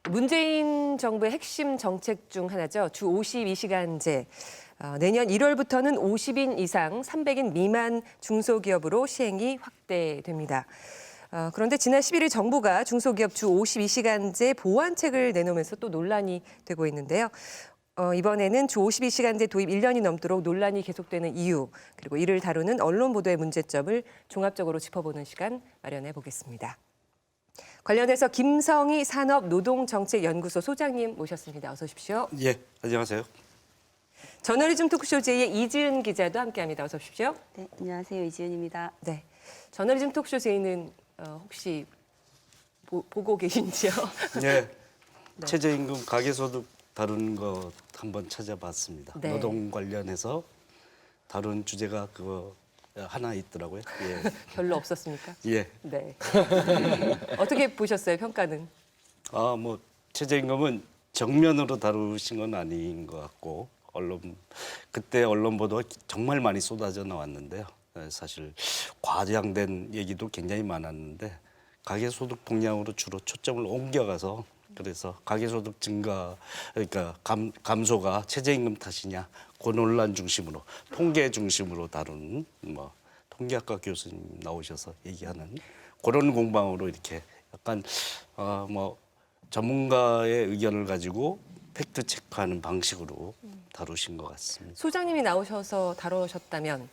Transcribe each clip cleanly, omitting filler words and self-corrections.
문재인 정부의 핵심 정책 중 하나죠. 주 52시간제. 내년 1월부터는 50인 이상 300인 미만 중소기업으로 시행이 확대됩니다. 그런데 지난 11일 정부가 중소기업 주 52시간제 보완책을 내놓으면서 또 논란이 되고 있는데요. 이번에는 주 52시간제 도입 1년이 넘도록 논란이 계속되는 이유, 그리고 이를 다루는 언론 보도의 문제점을 종합적으로 짚어보는 시간 마련해 보겠습니다. 관련해서 김성희 산업노동정책연구소 소장님 모셨습니다. 어서 오십시오. 예, 안녕하세요. 저널리즘 토크쇼 제2의 이지은 기자도 함께합니다. 어서 오십시오. 네, 안녕하세요. 이지은입니다. 네, 저널리즘 토크쇼 제2는 혹시 보고 계신지요? 네, 최저임금 가계소득 다루는 거 한번 찾아봤습니다. 네. 노동 관련해서 다룬 주제가 그거 하나 있더라고요. 예. 별로 없었습니까? 예. 네. 어떻게 보셨어요, 평가는? 뭐 최저임금은 정면으로 다루신 건 아닌 것 같고 그때 언론 보도가 정말 많이 쏟아져 나왔는데요. 사실 과장된 얘기도 굉장히 많았는데 가계소득 동향으로 주로 초점을 옮겨가서 그래서 가계소득 증가 그러니까 감소가 최저임금 탓이냐 그 논란 중심으로 통계 중심으로 다룬 통계학과 교수님 나오셔서 얘기하는 그런 공방으로 이렇게 약간 전문가의 의견을 가지고 팩트 체크하는 방식으로 다루신 것 같습니다. 소장님이 나오셔서 다루셨다면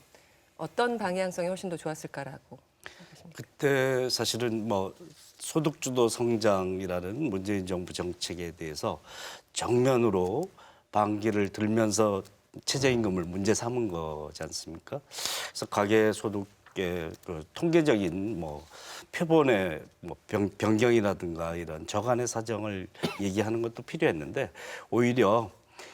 어떤 방향성이 훨씬 더 좋았을까라고 생각하십니까? 그때 사실은 소득주도 성장이라는 문재인 정부 정책에 대해서 정면으로 반기를 들면서 최저임금을 문제 삼은 거지 않습니까? 그래서 가계소득의 그 통계적인 표본의 변경이라든가 이런 저간의 사정을 얘기하는 것도 필요했는데 오히려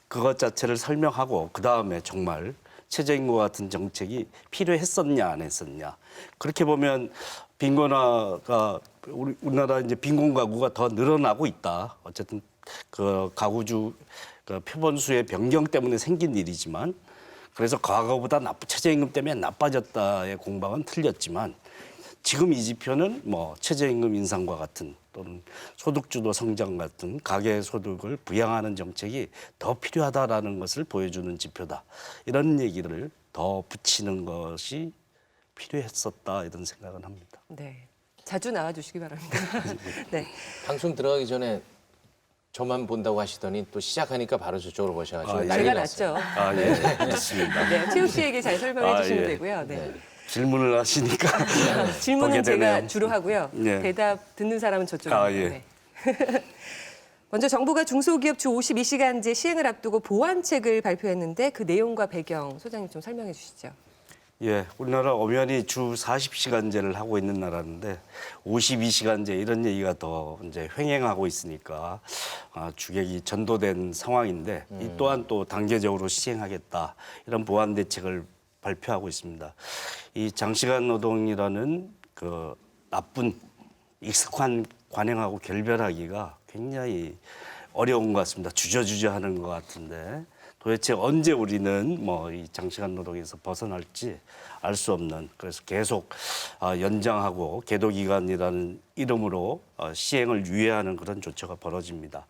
그것 자체를 설명하고 그 다음에 정말 최저임금과 같은 정책이 필요했었냐 안 했었냐 그렇게 보면 빈곤화가 우리나라 이제 빈곤 가구가 더 늘어나고 있다. 어쨌든 그 가구주 그 표본수의 변경 때문에 생긴 일이지만 그래서 과거보다 최저임금 때문에 나빠졌다의 공방은 틀렸지만 지금 이 지표는 최저임금 인상과 같은 또는 소득주도 성장 같은 가계소득을 부양하는 정책이 더 필요하다라는 것을 보여주는 지표다. 이런 얘기를 더 붙이는 것이 필요했었다 이런 생각은 합니다. 네, 자주 나와주시기 바랍니다. 네. 방송 들어가기 전에 저만 본다고 하시더니 또 시작하니까 바로 저쪽으로 보셔가지고 난리 제가 났어요. 낫죠. 예, 맞습니다. 네, 최욱 씨에게 잘 설명해 주시면 예. 되고요. 네. 질문을 하시니까 질문은 보게 제가 되네요. 주로 하고요. 네. 대답 듣는 사람은 저쪽입니다. 예. 네. 먼저 정부가 중소기업 주 52시간제 시행을 앞두고 보완책을 발표했는데 그 내용과 배경 소장님 좀 설명해 주시죠. 예, 우리나라 엄연히 주 40시간제를 하고 있는 나라인데 52시간제 이런 얘기가 더 이제 횡행하고 있으니까 주객이 전도된 상황인데 이 또한 또 단계적으로 시행하겠다 이런 보완 대책을 발표하고 있습니다. 이 장시간 노동이라는 그 나쁜 익숙한 관행하고 결별하기가 굉장히 어려운 것 같습니다. 주저주저 하는 것 같은데 도대체 언제 우리는 이 장시간 노동에서 벗어날지 알 수 없는 그래서 계속 연장하고 계도기간이라는 이름으로 시행을 유예하는 그런 조처가 벌어집니다.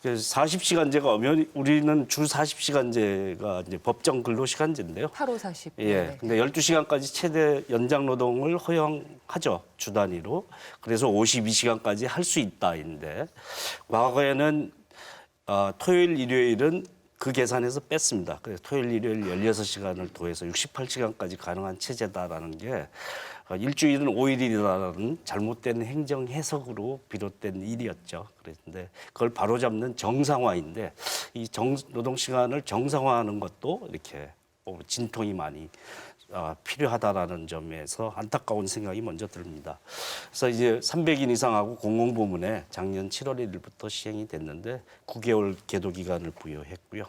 그래서 40시간제가 엄연히 우리는 주 40시간제가 이제 법정 근로시간제인데요. 8호 40. 예. 네. 근데 12시간까지 최대 연장 노동을 허용하죠. 주 단위로. 그래서 52시간까지 할 수 있다인데 과거에는 토요일, 일요일은 그 계산에서 뺐습니다. 그래서 토요일, 일요일 16시간을 더해서 68시간까지 가능한 체제다라는 게 일주일은 5일이라는 잘못된 행정 해석으로 비롯된 일이었죠. 그런데 그걸 바로잡는 정상화인데 이 노동시간을 정상화하는 것도 이렇게 진통이 많이 필요하다라는 점에서 안타까운 생각이 먼저 듭니다. 그래서 이제 300인 이상하고 공공부문에 작년 7월 1일부터 시행이 됐는데 9개월 계도 기간을 부여했고요.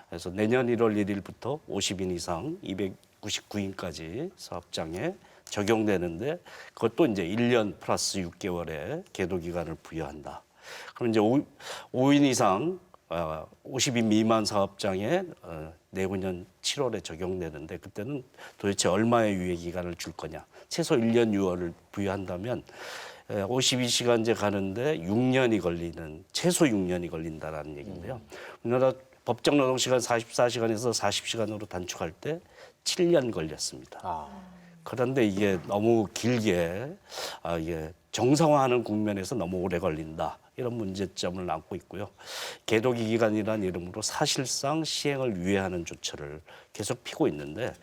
그래서 내년 1월 1일부터 50인 이상 299인까지 사업장에 적용되는데 그것도 이제 1년 플러스 6개월의 계도 기간을 부여한다. 그럼 이제 5인 이상 50인 미만 사업장에 내후년 7월에 적용되는데 그때는 도대체 얼마의 유예 기간을 줄 거냐. 최소 1년 6월을 부여한다면 52시간제 가는데 6년이 걸리는 최소 6년이 걸린다라는 얘기인데요. 우리나라 법정 노동 시간 44시간에서 40시간으로 단축할 때 7년 걸렸습니다. 아, 그런데 이게 너무 길게 이게 정상화하는 국면에서 너무 오래 걸린다. 이런 문제점을 안고 있고요. 계도기 기간이라는 이름으로 사실상 시행을 유예하는 조처를 계속 피고 있는데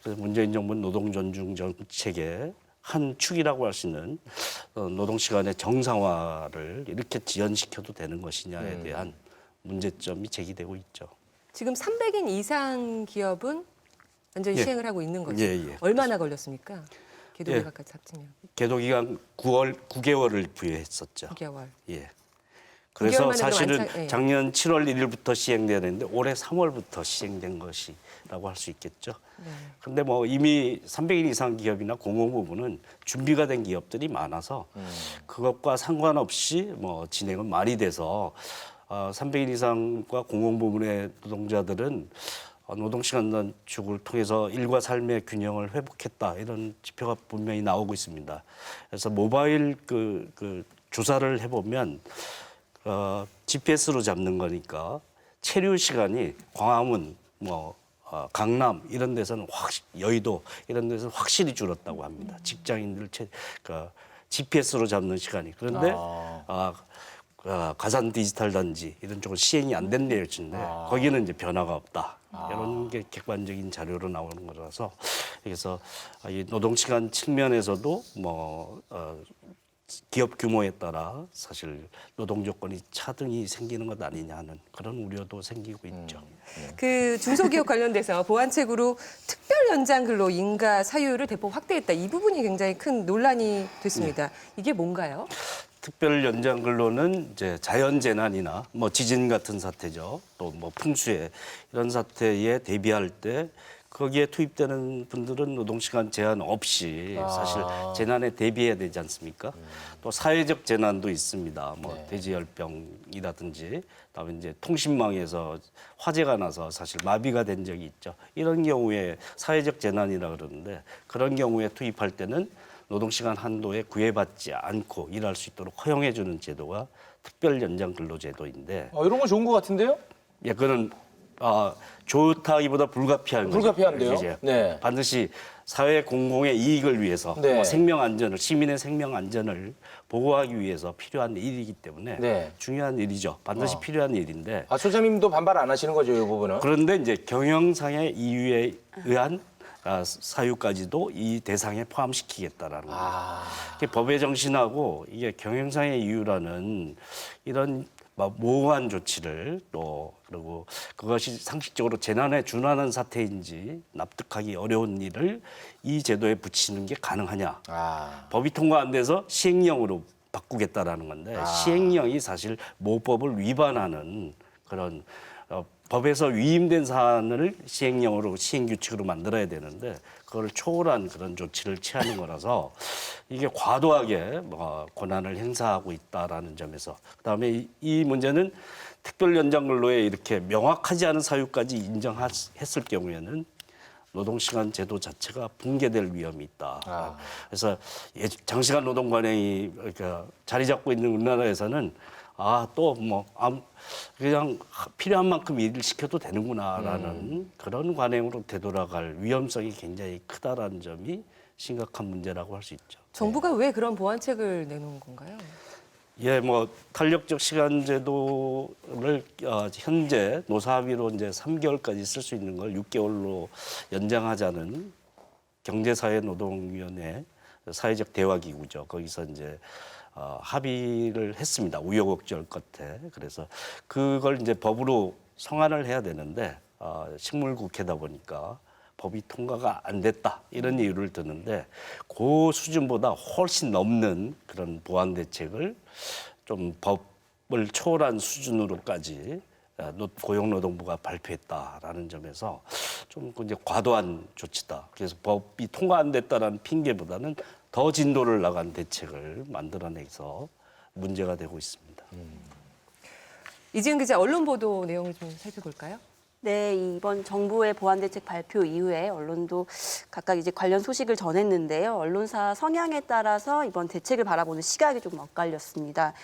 그래서 문재인 정부는 노동 존중 정책의 한 축이라고 할 수 있는 노동 시간의 정상화를 이렇게 지연시켜도 되는 것이냐에 대한 문제점이 제기되고 있죠. 지금 300인 이상 기업은 완전히 예. 시행을 하고 있는 거죠. 예. 얼마나 걸렸습니까? 예. 기도기간까지 합치면 계도 기간 9개월을 부여했었죠. 9개월. 예. 그래서 만에 그럼 사실은 완창- 예. 작년 7월 1일부터 시행돼야 되는데 올해 3월부터 시행된 것이라고 할 수 있겠죠. 그런데 뭐 이미 300인 이상 기업이나 공공부문은 준비가 된 기업들이 많아서 그것과 상관없이 뭐 진행은 많이 돼서 300인 이상과 공공부문의 노동자들은 노동시간 단축을 통해서 일과 삶의 균형을 회복했다 이런 지표가 분명히 나오고 있습니다. 그래서 모바일 그 조사를 해보면 GPS로 잡는 거니까 체류 시간이 광화문, 강남 이런 데서는 여의도 이런 데서는 확실히 줄었다고 합니다. 직장인들 GPS로 잡는 시간이. 그런데 가산 디지털 단지 이런 쪽은 시행이 안 된 내용인데 거기는 이제 변화가 없다. 이런 게 객관적인 자료로 나오는 거라서 그래서 이 노동 시간 측면에서도 기업 규모에 따라 사실 노동 조건이 차등이 생기는 것 아니냐 하는 그런 우려도 생기고 있죠. 그 중소기업 관련돼서 보완책으로 특별 연장 근로 인가 사유를 대폭 확대했다. 이 부분이 굉장히 큰 논란이 됐습니다. 이게 뭔가요? 특별 연장 근로는 이제 자연 재난이나 지진 같은 사태죠. 또 풍수해 이런 사태에 대비할 때 거기에 투입되는 분들은 노동시간 제한 없이 사실 재난에 대비해야 되지 않습니까? 또 사회적 재난도 있습니다. 돼지열병이라든지 그다음에 이제 통신망에서 화재가 나서 사실 마비가 된 적이 있죠. 이런 경우에 사회적 재난이라 그러는데 그런 경우에 투입할 때는 노동시간 한도에 구애받지 않고 일할 수 있도록 허용해 주는 제도가 특별 연장 근로제도인데 이런 건 좋은 것 같은데요? 예, 그거는 좋다기보다 불가피한 거죠. 불가피한데요? 이제 네. 반드시 사회 공공의 이익을 위해서 네. 생명 안전을 시민의 생명 안전을 보호하기 위해서 필요한 일이기 때문에 네. 중요한 일이죠. 반드시 필요한 일인데 소장님도 반발 안 하시는 거죠, 이 부분은? 그런데 이제 경영상의 이유에 의한 사유까지도 이 대상에 포함시키겠다라는 거예요. 이게 법의 정신하고 이게 경영상의 이유라는 이런 모호한 조치를 또 그리고 그것이 상식적으로 재난에 준하는 사태인지 납득하기 어려운 일을 이 제도에 붙이는 게 가능하냐. 법이 통과 안 돼서 시행령으로 바꾸겠다라는 건데 시행령이 사실 모법을 위반하는 그런 법에서 위임된 사안을 시행령으로 시행규칙으로 만들어야 되는데 그걸 초월한 그런 조치를 취하는 거라서 이게 과도하게 권한을 행사하고 있다라는 점에서 그다음에 이 문제는 특별 연장 근로에 이렇게 명확하지 않은 사유까지 인정했을 경우에는 노동시간 제도 자체가 붕괴될 위험이 있다. 그래서 장시간 노동 관행이 자리 잡고 있는 우리나라에서는 그냥 필요한 만큼 일을 시켜도 되는구나라는 그런 관행으로 되돌아갈 위험성이 굉장히 크다라는 점이 심각한 문제라고 할 수 있죠. 정부가 왜 그런 보완책을 내놓은 건가요? 예, 탄력적 시간 제도를 현재 노사합의로 이제 3개월까지 쓸 수 있는 걸 6개월로 연장하자는 경제사회노동위원회 사회적 대화기구죠. 거기서 이제 합의를 했습니다. 우여곡절 끝에. 그래서 그걸 이제 법으로 성안을 해야 되는데 식물국회다 보니까 법이 통과가 안 됐다 이런 이유를 드는데 그 수준보다 훨씬 넘는 그런 보완 대책을 좀 법을 초월한 수준으로까지 고용노동부가 발표했다라는 점에서 좀 이제 과도한 조치다. 그래서 법이 통과 안 됐다라는 핑계보다는 더 진도를 나간 대책을 만들어내서 문제가 되고 있습니다. 이지은 기자 언론 보도 내용을 좀 살펴볼까요? 네, 이번 정부의 보완대책 발표 이후에 언론도 각각 이제 관련 소식을 전했는데요. 언론사 성향에 따라서 이번 대책을 바라보는 시각이 좀 엇갈렸습니다.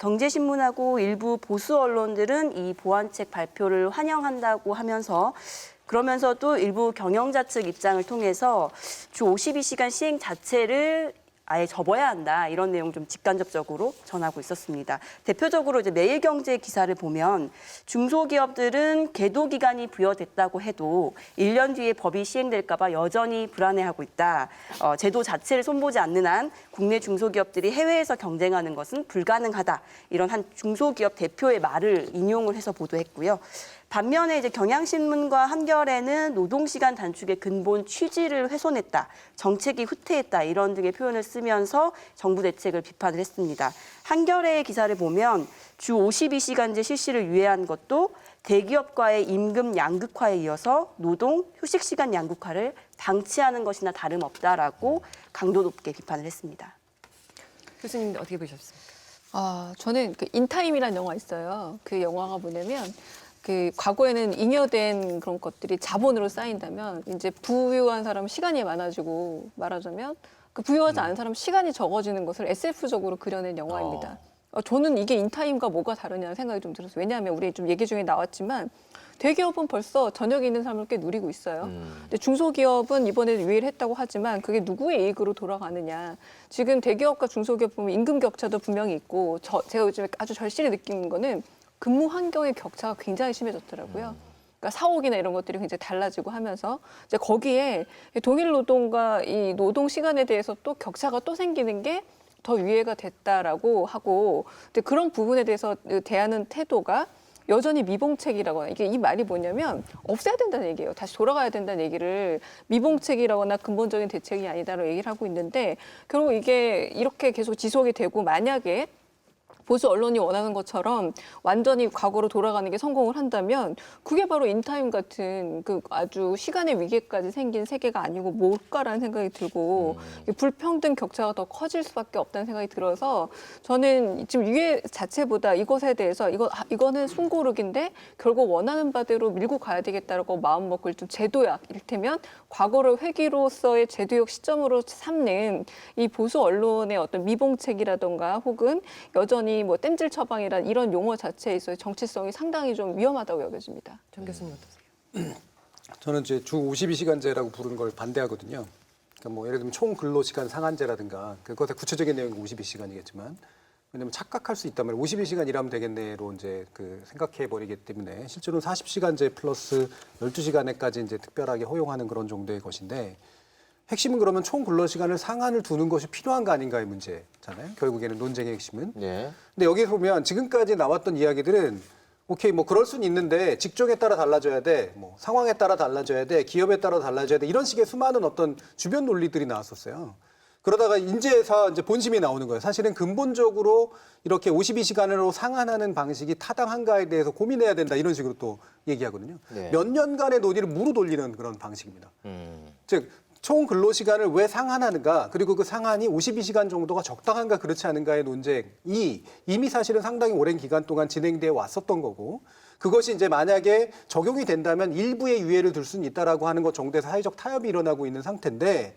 경제신문하고 일부 보수 언론들은 이 보완책 발표를 환영한다고 하면서 그러면서도 일부 경영자 측 입장을 통해서 주 52시간 시행 자체를 아예 접어야 한다 이런 내용 좀 직간접적으로 전하고 있었습니다. 대표적으로 이제 매일경제 기사를 보면 중소기업들은 계도 기간이 부여됐다고 해도 1년 뒤에 법이 시행될까 봐 여전히 불안해하고 있다. 제도 자체를 손보지 않는 한 국내 중소기업들이 해외에서 경쟁하는 것은 불가능하다. 이런 한 중소기업 대표의 말을 인용을 해서 보도했고요. 반면에 이제 경향신문과 한겨레는 노동시간 단축의 근본 취지를 훼손했다, 정책이 후퇴했다 이런 등의 표현을 쓰면서 정부 대책을 비판을 했습니다. 한겨레의 기사를 보면 주 52시간제 실시를 유예한 것도 대기업과의 임금 양극화에 이어서 노동, 휴식시간 양극화를 방치하는 것이나 다름없다라고 강도 높게 비판을 했습니다. 교수님 어떻게 보셨습니까? 저는 그 인타임이라는 영화 있어요. 그 영화가 뭐냐면 그 과거에는 잉여된 그런 것들이 자본으로 쌓인다면 이제 부유한 사람은 시간이 많아지고 말하자면 그 부유하지 않은 사람은 시간이 적어지는 것을 SF적으로 그려낸 영화입니다. 저는 이게 인타임과 뭐가 다르냐는 생각이 좀 들었어요. 왜냐하면 우리 좀 얘기 중에 나왔지만 대기업은 벌써 저녁에 있는 사람을 꽤 누리고 있어요. 근데 중소기업은 이번에 유예를 했다고 하지만 그게 누구의 이익으로 돌아가느냐. 지금 대기업과 중소기업 보면 임금 격차도 분명히 있고 제가 요즘에 아주 절실히 느끼는 거는 근무 환경의 격차가 굉장히 심해졌더라고요. 그러니까 사옥이나 이런 것들이 굉장히 달라지고 하면서 이제 거기에 동일 노동과 이 노동 시간에 대해서 또 격차가 또 생기는 게 더 유예가 됐다라고 하고 근데 그런 부분에 대해서 대하는 태도가 여전히 미봉책이라거나 이게 이 말이 뭐냐면 없애야 된다는 얘기예요. 다시 돌아가야 된다는 얘기를 미봉책이라거나 근본적인 대책이 아니다라고 얘기를 하고 있는데 결국 이게 이렇게 계속 지속이 되고 만약에 보수 언론이 원하는 것처럼 완전히 과거로 돌아가는 게 성공을 한다면 그게 바로 인타임 같은 그 아주 시간의 위기까지 생긴 세계가 아니고 뭘까라는 생각이 들고 불평등 격차가 더 커질 수밖에 없다는 생각이 들어서 저는 지금 유예 자체보다 이것에 대해서 이거는 숨고르기인데 결국 원하는 바대로 밀고 가야 되겠다라고 마음먹고 좀 제도약 이를테면 과거를 회귀로서의 제도역 시점으로 삼는 이 보수 언론의 어떤 미봉책이라던가 혹은 여전히 뭐 땜질 처방이란 이런 용어 자체에 있어서 정치성이 상당히 좀 위험하다고 여겨집니다. 정 교수님 어떠세요? 저는 이제 주 52시간제라고 부르는 걸 반대하거든요. 그러니까 뭐 예를 들면 총 근로시간 상한제라든가 그것의 구체적인 내용이 52시간이겠지만 왜냐면 착각할 수 있단 말이에요. 52시간 일하면 되겠네로 이제 그 생각해 버리기 때문에 실제로는 40시간제 플러스 12시간에까지 이제 특별하게 허용하는 그런 정도의 것인데 핵심은 그러면 총 근로시간을 상한을 두는 것이 필요한 거 아닌가의 문제잖아요. 결국에는 논쟁의 핵심은. 네. 근데 여기 보면 지금까지 나왔던 이야기들은 오케이 뭐 그럴 수는 있는데 직종에 따라 달라져야 돼, 뭐 상황에 따라 달라져야 돼, 기업에 따라 달라져야 돼 이런 식의 수많은 어떤 주변 논리들이 나왔었어요. 그러다가 이제 본심이 나오는 거예요. 사실은 근본적으로 이렇게 52시간으로 상한하는 방식이 타당한가에 대해서 고민해야 된다 이런 식으로 또 얘기하거든요. 네. 몇 년간의 논의를 무로 돌리는 그런 방식입니다. 즉 총 근로시간을 왜 상한하는가 그리고 그 상한이 52시간 정도가 적당한가 그렇지 않은가의 논쟁이 이미 사실은 상당히 오랜 기간 동안 진행되어 왔었던 거고 그것이 이제 만약에 적용이 된다면 일부의 유예를 둘 수는 있다라고 하는 것 정도의 사회적 타협이 일어나고 있는 상태인데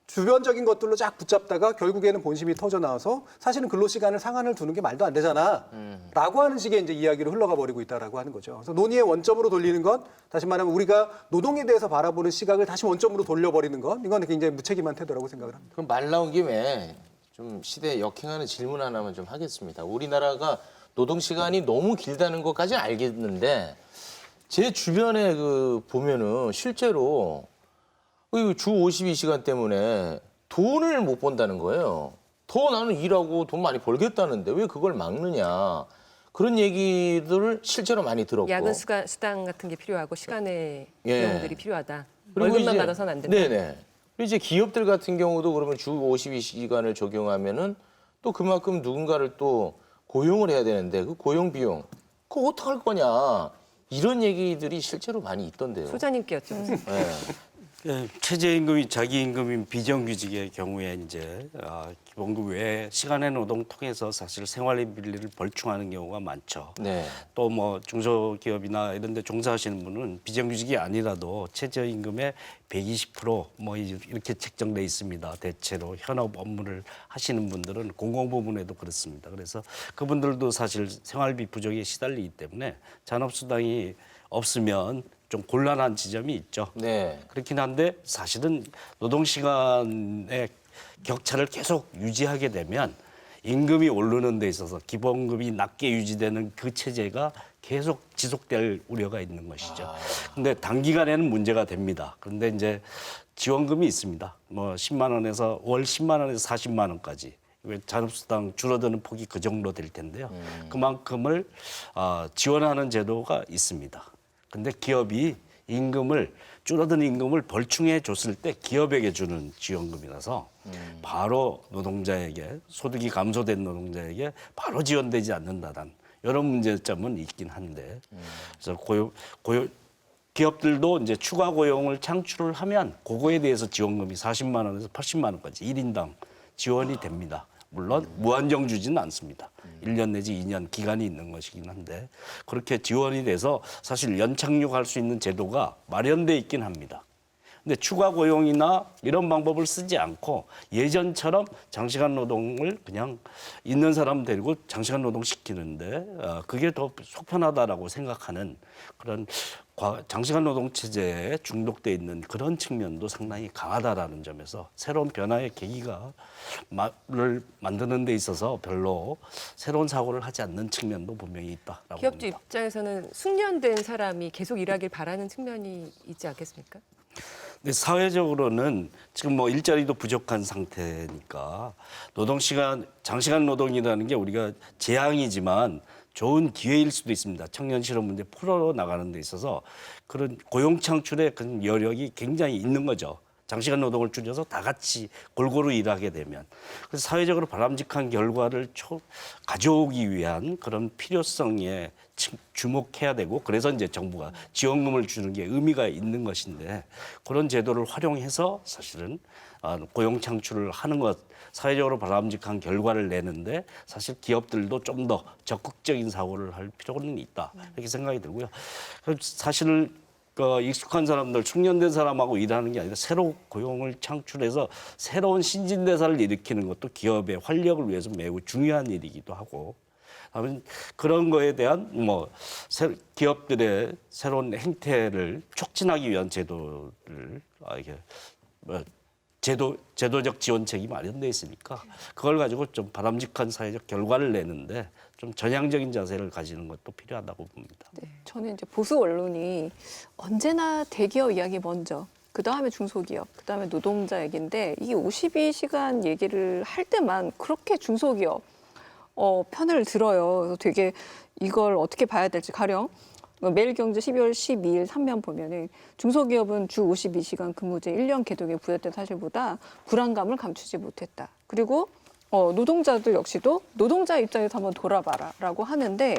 주변적인 것들로 쫙 붙잡다가 결국에는 본심이 터져 나와서 사실은 근로시간을 상한을 두는 게 말도 안 되잖아 라고 하는 식의 이제 이야기로 흘러가 버리고 있다라고 하는 거죠. 그래서 논의의 원점으로 돌리는 건 다시 말하면 우리가 노동에 대해서 바라보는 시각을 다시 원점으로 돌려버리는 건 이건 굉장히 무책임한 태도라고 생각을 합니다. 그럼 말 나온 김에 좀 시대에 역행하는 질문 하나만 좀 하겠습니다. 우리나라가 노동 시간이 너무 길다는 것까지는 알겠는데 제 주변에 그 보면은 실제로 주 52시간 때문에 돈을 못 번다는 거예요. 더 나는 일하고 돈 많이 벌겠다는데 왜 그걸 막느냐. 그런 얘기들을 실제로 많이 들었고. 야근 수당 같은 게 필요하고 시간의 예. 비용들이 필요하다. 그리고 월급만 이제- 받아서는 안 된다. 네네. 그리고 이제 기업들 같은 경우도 그러면 주 52시간을 적용하면은 또 그만큼 누군가를 또 고용을 해야 되는데 그 고용 비용 그거 어떡할 거냐. 이런 얘기들이 실제로 많이 있던데요. 소장님께 여쭤보세요. 네. 예, 최저임금이 자기임금인 비정규직의 경우에 이제 기본급 외에 시간의 노동 통해서 사실 생활비를 벌충하는 경우가 많죠. 네. 또 뭐 중소기업이나 이런 데 종사하시는 분은 비정규직이 아니라도 최저임금의 120%뭐 이렇게 책정돼 있습니다. 대체로 현업 업무를 하시는 분들은 공공부문에도 그렇습니다. 그래서 그분들도 사실 생활비 부족에 시달리기 때문에 잔업수당이 없으면 좀 곤란한 지점이 있죠. 네. 그렇긴 한데 사실은 노동시간의 격차를 계속 유지하게 되면 임금이 오르는 데 있어서 기본급이 낮게 유지되는 그 체제가 계속 지속될 우려가 있는 것이죠. 근데 단기간에는 문제가 됩니다. 그런데 이제 지원금이 있습니다. 뭐 10만 원에서 월 10만 원에서 40만 원까지. 잔업수당 줄어드는 폭이 그 정도 될 텐데요. 그만큼을 지원하는 제도가 있습니다. 근데 기업이 줄어드는 임금을 벌충해 줬을 때 기업에게 주는 지원금이라서 바로 노동자에게, 소득이 감소된 노동자에게 바로 지원되지 않는다는 이런 문제점은 있긴 한데, 그래서 기업들도 이제 추가 고용을 창출을 하면 그거에 대해서 지원금이 40만 원에서 80만 원까지 1인당 지원이 됩니다. 물론 무한정 주지는 않습니다. 1년 내지 2년 기간이 있는 것이긴 한데 그렇게 지원이 돼서 사실 연착륙할 수 있는 제도가 마련돼 있긴 합니다. 근데 추가 고용이나 이런 방법을 쓰지 않고 예전처럼 장시간 노동을 그냥 있는 사람 데리고 장시간 노동 시키는데 그게 더 속편하다라고 생각하는 그런 장시간 노동 체제에 중독돼 있는 그런 측면도 상당히 강하다라는 점에서 새로운 변화의 계기가 를 만드는 데 있어서 별로 새로운 사고를 하지 않는 측면도 분명히 있다라고 기업주 봅니다. 입장에서는 숙련된 사람이 계속 일하길 바라는 측면이 있지 않겠습니까? 근데 사회적으로는 지금 뭐 일자리도 부족한 상태니까 장시간 노동이라는 게 우리가 재앙이지만 좋은 기회일 수도 있습니다. 청년 실업 문제 풀어나가는 데 있어서 그런 고용 창출의 그런 여력이 굉장히 있는 거죠. 장시간 노동을 줄여서 다 같이 골고루 일하게 되면. 그래서 사회적으로 바람직한 결과를 가져오기 위한 그런 필요성에 주목해야 되고 그래서 이제 정부가 지원금을 주는 게 의미가 있는 것인데 그런 제도를 활용해서 사실은 고용 창출을 하는 것, 사회적으로 바람직한 결과를 내는데 사실 기업들도 좀 더 적극적인 사고를 할 필요는 있다 이렇게 생각이 들고요. 사실 익숙한 사람들, 숙련된 사람하고 일하는 게 아니라 새로 고용을 창출해서 새로운 신진대사를 일으키는 것도 기업의 활력을 위해서 매우 중요한 일이기도 하고 그런 거에 대한 기업들의 새로운 행태를 촉진하기 위한 제도를 제도적 지원책이 마련돼 있으니까 그걸 가지고 좀 바람직한 사회적 결과를 내는데 좀 전향적인 자세를 가지는 것도 필요하다고 봅니다. 네, 저는 이제 보수 언론이 언제나 대기업 이야기 먼저, 그 다음에 중소기업, 그 다음에 노동자 얘기인데 이 52시간 얘기를 할 때만 그렇게 중소기업 편을 들어요. 그래서 되게 이걸 어떻게 봐야 될지 가령 매일경제 12월 12일 3면 보면은 중소기업은 주 52시간 근무제 1년 개동에 부여된 사실보다 불안감을 감추지 못했다. 그리고 노동자들 역시도 노동자 입장에서 한번 돌아봐라라고 하는데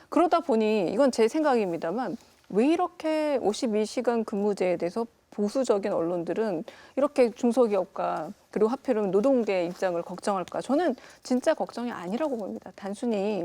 그러다 보니 이건 제 생각입니다만 왜 이렇게 52시간 근무제에 대해서 보수적인 언론들은 이렇게 중소기업과 그리고 하필이면 노동계 입장을 걱정할까? 저는 진짜 걱정이 아니라고 봅니다. 단순히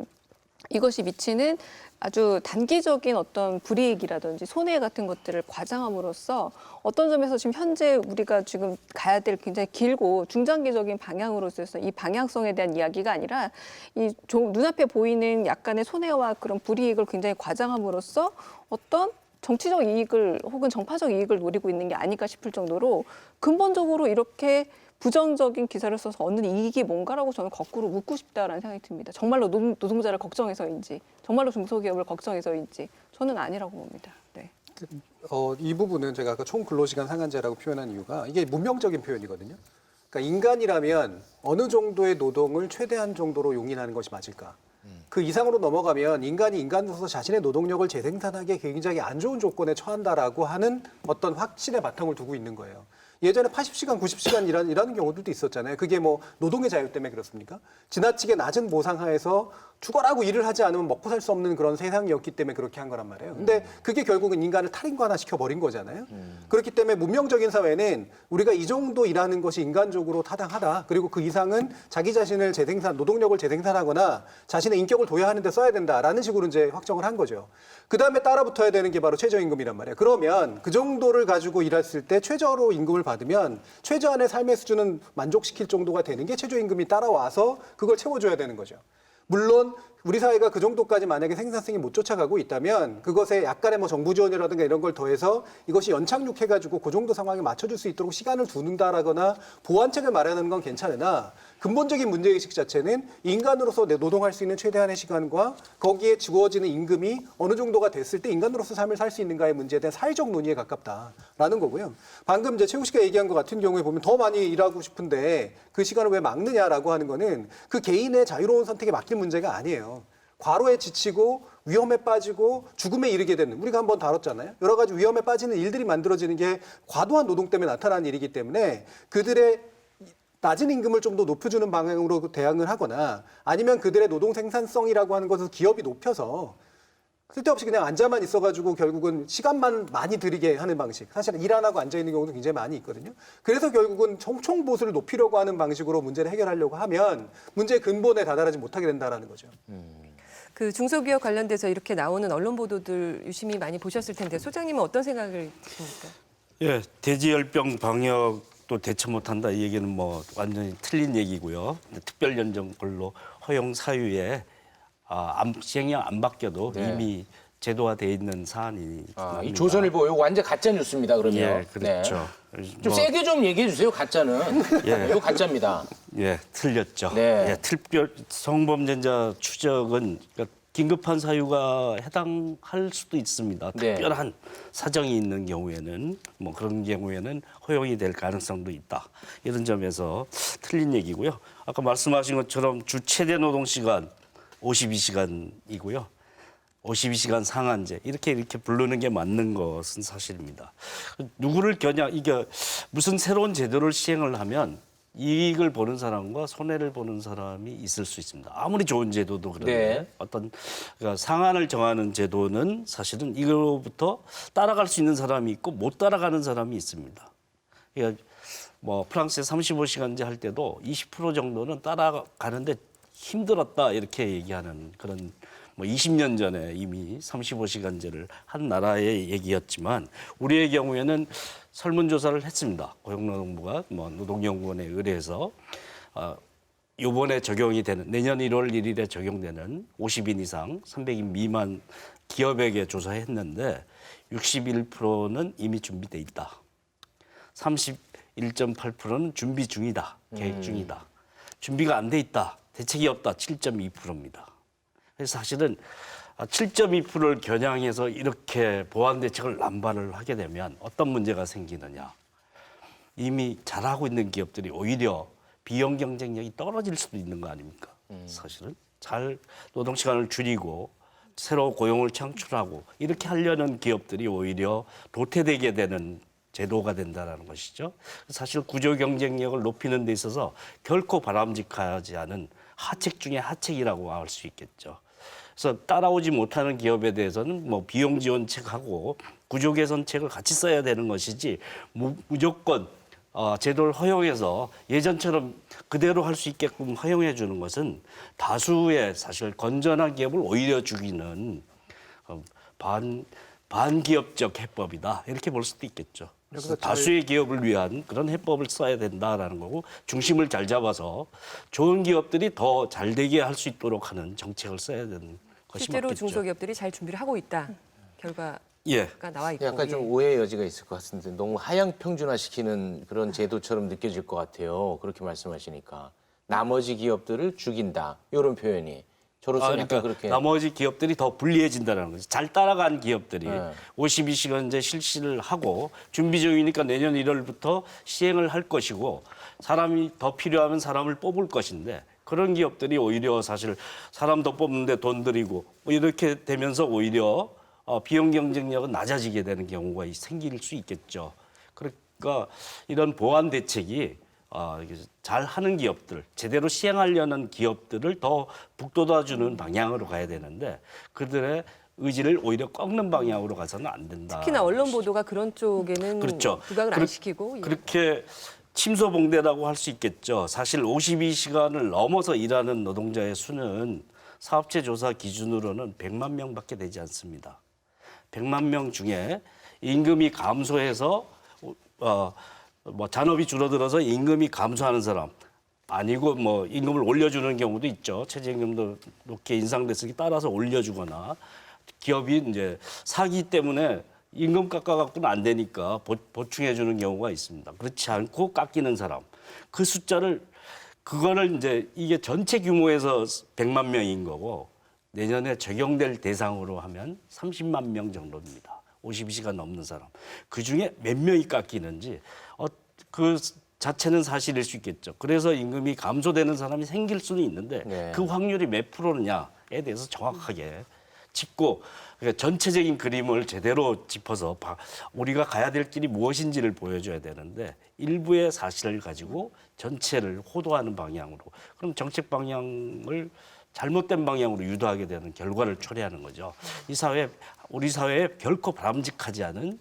이것이 미치는 아주 단기적인 어떤 불이익이라든지 손해 같은 것들을 과장함으로써 어떤 점에서 지금 현재 우리가 지금 가야 될 굉장히 길고 중장기적인 방향으로서 이 방향성에 대한 이야기가 아니라 이 눈앞에 보이는 약간의 손해와 그런 불이익을 굉장히 과장함으로써 어떤 정치적 이익을 혹은 정파적 이익을 노리고 있는 게 아닐까 싶을 정도로 근본적으로 이렇게 부정적인 기사를 써서 얻는 이익이 뭔가라고 저는 거꾸로 묻고 싶다라는 생각이 듭니다. 정말로 노동자를 걱정해서인지, 정말로 중소기업을 걱정해서인지 저는 아니라고 봅니다. 네. 이 부분은 제가 아까 총근로시간 상한제라고 표현한 이유가 이게 문명적인 표현이거든요. 그러니까 인간이라면 어느 정도의 노동을 최대한 정도로 용인하는 것이 맞을까? 그 이상으로 넘어가면 인간이 인간으로서 자신의 노동력을 재생산하기에 굉장히 안 좋은 조건에 처한다라고 하는 어떤 확신의 바탕을 두고 있는 거예요. 예전에 80시간, 90시간 일하는 경우들도 있었잖아요. 그게 뭐 노동의 자유 때문에 그렇습니까? 지나치게 낮은 보상 하에서 죽어라고 일을 하지 않으면 먹고 살 수 없는 그런 세상이었기 때문에 그렇게 한 거란 말이에요. 근데 그게 결국은 인간을 탈인간화 시켜버린 거잖아요. 그렇기 때문에 문명적인 사회는 우리가 이 정도 일하는 것이 인간적으로 타당하다. 그리고 그 이상은 자기 자신을 노동력을 재생산하거나 자신의 인격을 도야하는 데 써야 된다라는 식으로 이제 확정을 한 거죠. 그 다음에 따라붙어야 되는 게 바로 최저임금이란 말이에요. 그러면 그 정도를 가지고 일했을 때 최저로 임금을 받으면 최저한의 삶의 수준은 만족시킬 정도가 되는 게 최저임금이 따라와서 그걸 채워줘야 되는 거죠. 물론 우리 사회가 그 정도까지 만약에 생산성이 못 쫓아가고 있다면 그것에 약간의 뭐 정부 지원이라든가 이런 걸 더해서 이것이 연착륙해가지고 그 정도 상황에 맞춰줄 수 있도록 시간을 두는다라거나 보완책을 마련하는 건 괜찮으나 근본적인 문제의식 자체는 인간으로서 노동할 수 있는 최대한의 시간과 거기에 주어지는 임금이 어느 정도가 됐을 때 인간으로서 삶을 살 수 있는가의 문제에 대한 사회적 논의에 가깝다라는 거고요. 방금 이제 최욱 씨가 얘기한 것 같은 경우에 보면 더 많이 일하고 싶은데 그 시간을 왜 막느냐라고 하는 거는 그 개인의 자유로운 선택에 맡길 문제가 아니에요. 과로에 지치고 위험에 빠지고 죽음에 이르게 되는, 우리가 한번 다뤘잖아요. 여러 가지 위험에 빠지는 일들이 만들어지는 게 과도한 노동 때문에 나타나는 일이기 때문에 그들의 낮은 임금을 좀 더 높여주는 방향으로 대응을 하거나 아니면 그들의 노동 생산성이라고 하는 것을 기업이 높여서 쓸데없이 그냥 앉아만 있어가지고 결국은 시간만 많이 들이게 하는 방식. 사실은 일 안 하고 앉아있는 경우도 굉장히 많이 있거든요. 그래서 결국은 총보수를 높이려고 하는 방식으로 문제를 해결하려고 하면 문제의 근본에 다다르지 못하게 된다는 거죠. 그 중소기업 관련돼서 이렇게 나오는 언론 보도들 유심히 많이 보셨을 텐데 소장님은 어떤 생각을 드십니까? 예, 돼지열병 방역도 대처 못한다 이 얘기는 뭐 완전히 틀린 얘기고요. 특별연정근로 허용 사유에 시행이 안 바뀌어도 네. 이미 제도화돼 있는 사안이 이 조선일보 이거 완전 가짜 뉴스입니다. 그러면. 예, 그렇죠. 좀 세게 좀 얘기해 주세요. 가짜는. 예. 이거 가짜입니다. 예, 틀렸죠. 네. 예, 특별 성범죄자 추적은 그러니까 긴급한 사유가 해당할 수도 있습니다. 네. 특별한 사정이 있는 경우에는 뭐 그런 경우에는 허용이 될 가능성도 있다. 이런 점에서 틀린 얘기고요. 아까 말씀하신 것처럼 주 최대 노동 시간 52시간이고요. 52시간 상한제 이렇게 부르는 게 맞는 것은 사실입니다. 누구를 이게 무슨 새로운 제도를 시행을 하면 이익을 보는 사람과 손해를 보는 사람이 있을 수 있습니다. 아무리 좋은 제도도 그런데 네. 어떤 그러니까 상한을 정하는 제도는 사실은 이거로부터 따라갈 수 있는 사람이 있고 못 따라가는 사람이 있습니다. 그러니까 뭐 프랑스의 35시간제 할 때도 20% 정도는 따라가는데 힘들었다 이렇게 얘기하는 그런 뭐 20년 전에 이미 35시간제를 한 나라의 얘기였지만 우리의 경우에는 설문조사를 했습니다. 고용노동부가 뭐 노동연구원에 의뢰해서 이번에 적용이 되는 내년 1월 1일에 적용되는 50인 이상 300인 미만 기업에게 조사했는데 61%는 이미 준비돼 있다. 31.8%는 준비 중이다. 계획 중이다. 준비가 안 돼 있다. 대책이 없다. 7.2%입니다. 그래서 사실은 7.2%를 겨냥해서 이렇게 보완 대책을 남발을 하게 되면 어떤 문제가 생기느냐. 이미 잘하고 있는 기업들이 오히려 비용 경쟁력이 떨어질 수도 있는 거 아닙니까? 사실은 잘 노동 시간을 줄이고 새로 고용을 창출하고 이렇게 하려는 기업들이 오히려 도태되게 되는 제도가 된다는 것이죠. 사실 구조 경쟁력을 높이는 데 있어서 결코 바람직하지 않은 하책 중에 하책이라고 할 수 있겠죠. 그래서 따라오지 못하는 기업에 대해서는 뭐 비용 지원책하고 구조 개선책을 같이 써야 되는 것이지 무조건 제도를 허용해서 예전처럼 그대로 할 수 있게끔 허용해 주는 것은 다수의 사실 건전한 기업을 오히려 죽이는 반기업적 해법이다 이렇게 볼 수도 있겠죠. 그래서 다수의 기업을 위한 그런 해법을 써야 된다라는 거고 중심을 잘 잡아서 좋은 기업들이 더 잘 되게 할 수 있도록 하는 정책을 써야 되는 것이 실제로 맞겠죠. 중소기업들이 잘 준비를 하고 있다. 결과가 예. 나와 있고. 약간 좀 오해의 여지가 있을 것 같은데 너무 하향 평준화시키는 그런 제도처럼 느껴질 것 같아요. 그렇게 말씀하시니까 나머지 기업들을 죽인다 이런 표현이 저로서는 그러니까 약간 그렇게 나머지 기업들이 더 불리해진다는 거죠. 잘 따라간 기업들이 네. 52시간제 실시를 하고 준비 중이니까 내년 1월부터 시행을 할 것이고 사람이 더 필요하면 사람을 뽑을 것인데 그런 기업들이 오히려 사실 사람 더 뽑는데 돈 들이고 뭐 이렇게 되면서 오히려 비용 경쟁력은 낮아지게 되는 경우가 생길 수 있겠죠. 그러니까 이런 보완 대책이 잘 하는 기업들, 제대로 시행하려는 기업들을 더 북돋아주는 방향으로 가야 되는데 그들의 의지를 오히려 꺾는 방향으로 가서는 안 된다. 특히나 언론 보도가 그런 쪽에는 그렇죠. 부각을 안 시키고 그렇게 침소봉대라고 할 수 있겠죠. 사실 52시간을 넘어서 일하는 노동자의 수는 사업체 조사 기준으로는 100만 명밖에 되지 않습니다. 100만 명 중에 임금이 감소해서 뭐 잔업이 줄어들어서 임금이 감소하는 사람 아니고 뭐 임금을 올려주는 경우도 있죠. 최저임금도 높게 인상됐으니 따라서 올려주거나 기업이 이제 사기 때문에 임금 깎아갖고는 안 되니까 보충해 주는 경우가 있습니다. 그렇지 않고 깎이는 사람 그 숫자를 그거를 이제 이게 전체 규모에서 100만 명인 거고 내년에 적용될 대상으로 하면 30만 명 정도입니다. 52시간 넘는 사람. 그중에 몇 명이 깎이는지 그 자체는 사실일 수 있겠죠. 그래서 임금이 감소되는 사람이 생길 수는 있는데 네. 그 확률이 몇 프로냐에 대해서 정확하게 짚고 그러니까 전체적인 그림을 제대로 짚어서 우리가 가야 될 길이 무엇인지를 보여줘야 되는데 일부의 사실을 가지고 전체를 호도하는 방향으로 그럼 정책 방향을 잘못된 방향으로 유도하게 되는 결과를 초래하는 거죠. 우리 사회에 결코 바람직하지 않은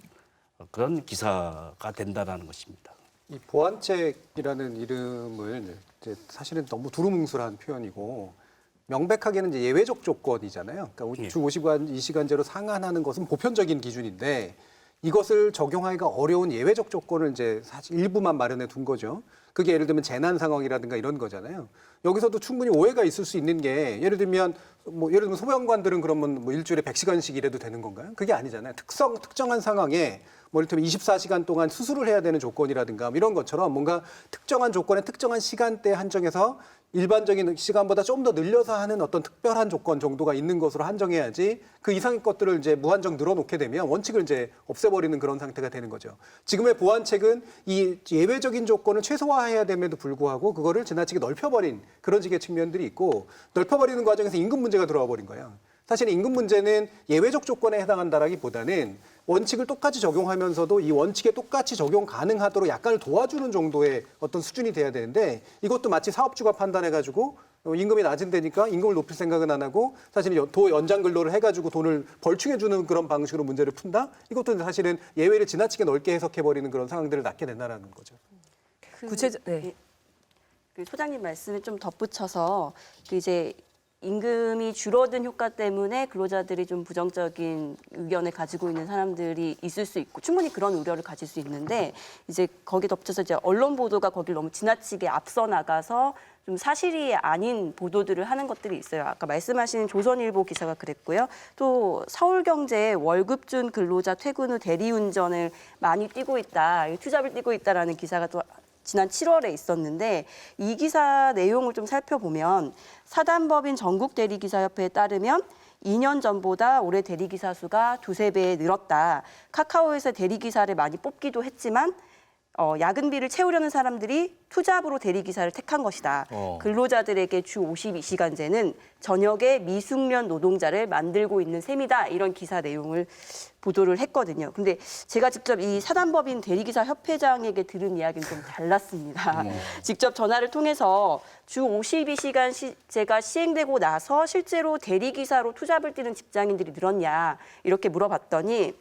그런 기사가 된다는 것입니다. 이 보완책이라는 이름을 이제 사실은 너무 두루뭉술한 표현이고 명백하게는 이제 예외적 조건이잖아요. 그러니까 주 52시간제로 상한하는 것은 보편적인 기준인데 이것을 적용하기가 어려운 예외적 조건을 이제 사실 일부만 마련해 둔 거죠. 그게 예를 들면 재난 상황이라든가 이런 거잖아요. 여기서도 충분히 오해가 있을 수 있는 게 예를 들면 소방관들은 그러면 뭐 일주일에 100시간씩 일해도 되는 건가요? 그게 아니잖아요. 특정한 상황에 뭐 이를테면 24시간 동안 수술을 해야 되는 조건이라든가 이런 것처럼 뭔가 특정한 조건에 특정한 시간대에 한정해서 일반적인 시간보다 좀 더 늘려서 하는 어떤 특별한 조건 정도가 있는 것으로 한정해야지 그 이상의 것들을 이제 무한정 늘어놓게 되면 원칙을 이제 없애버리는 그런 상태가 되는 거죠. 지금의 보완책은 이 예외적인 조건을 최소화해야 됨에도 불구하고 그거를 지나치게 넓혀버린 그런 식의 측면들이 있고 넓혀버리는 과정에서 임금 문제가 들어와 버린 거예요. 사실 임금 문제는 예외적 조건에 해당한다라기보다는 원칙을 똑같이 적용하면서도 이 원칙에 똑같이 적용 가능하도록 약간을 도와주는 정도의 어떤 수준이 돼야 되는데 이것도 마치 사업주가 판단해가지고 임금이 낮은 데니까 임금을 높일 생각은 안 하고 사실 도 연장 근로를 해가지고 돈을 벌충해주는 그런 방식으로 문제를 푼다? 이것도 사실은 예외를 지나치게 넓게 해석해버리는 그런 상황들을 낳게 된다는 거죠. 네. 그 소장님 말씀을 좀 덧붙여서 이제 임금이 줄어든 효과 때문에 근로자들이 좀 부정적인 의견을 가지고 있는 사람들이 있을 수 있고 충분히 그런 우려를 가질 수 있는데 이제 거기에 덧붙여서 이제 언론 보도가 거기를 너무 지나치게 앞서 나가서 좀 사실이 아닌 보도들을 하는 것들이 있어요. 아까 말씀하신 조선일보 기사가 그랬고요. 또 서울경제에 월급 준 근로자 퇴근 후 대리운전을 많이 뛰고 있다, 투잡을 뛰고 있다라는 기사가 또 지난 7월에 있었는데 이 기사 내용을 좀 살펴보면 사단법인 전국대리기사협회에 따르면 2년 전보다 올해 대리기사 수가 2~3배 늘었다. 카카오에서 대리기사를 많이 뽑기도 했지만 야근비를 채우려는 사람들이 투잡으로 대리기사를 택한 것이다. 근로자들에게 주 52시간제는 저녁에 미숙련 노동자를 만들고 있는 셈이다. 이런 기사 내용을 보도를 했거든요. 근데 제가 직접 이 사단법인 대리기사 협회장에게 들은 이야기는 좀 달랐습니다. 직접 전화를 통해서 주 52시간제가 시행되고 나서 실제로 대리기사로 투잡을 뛰는 직장인들이 늘었냐 이렇게 물어봤더니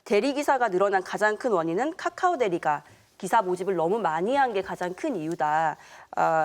대리기사가 늘어난 가장 큰 원인은 카카오 대리가 기사 모집을 너무 많이 한 게 가장 큰 이유다.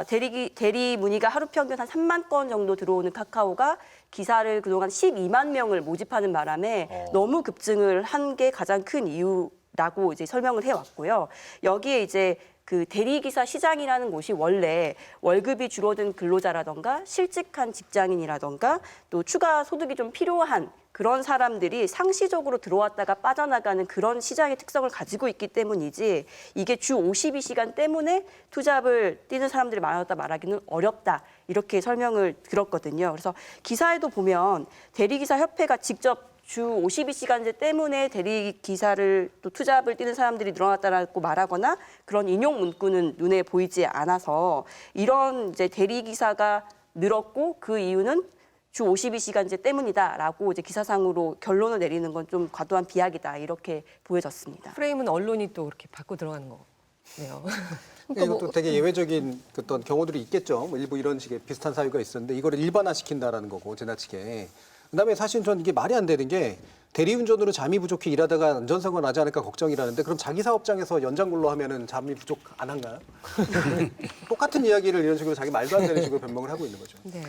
대리 문의가 하루 평균 한 3만 건 정도 들어오는 카카오가 기사를 그동안 12만 명을 모집하는 바람에 너무 급증을 한 게 가장 큰 이유라고 이제 설명을 해왔고요. 여기에 이제 그 대리기사 시장이라는 곳이 원래 월급이 줄어든 근로자라던가 실직한 직장인이라던가 또 추가 소득이 좀 필요한 그런 사람들이 상시적으로 들어왔다가 빠져나가는 그런 시장의 특성을 가지고 있기 때문이지 이게 주 52시간 때문에 투잡을 뛰는 사람들이 많았다 말하기는 어렵다. 이렇게 설명을 들었거든요. 그래서 기사에도 보면 대리기사 협회가 직접 주 52시간제 때문에 대리기사를 또 투잡을 뛰는 사람들이 늘어났다라고 말하거나 그런 인용 문구는 눈에 보이지 않아서 이런 이제 대리기사가 늘었고 그 이유는 주 52시간제 때문이다라고 이제 기사상으로 결론을 내리는 건 좀 과도한 비약이다 이렇게 보여졌습니다. 프레임은 언론이 또 그렇게 바꿔 들어가는 거네요. 이것도 되게 예외적인 어떤 경우들이 있겠죠. 뭐 일부 이런 식의 비슷한 사유가 있었는데 이거를 일반화시킨다라는 거고 지나치게. 그다음에 사실 전 이게 말이 안 되는 게 대리운전으로 잠이 부족해 일하다가 안전사고가 나지 않을까 걱정이라는데 그럼 자기 사업장에서 연장 근로하면은 잠이 부족 안 한가요? 똑같은 이야기를 이런 식으로 자기 말도 안 되는 식으로 변명을 하고 있는 거죠. 네.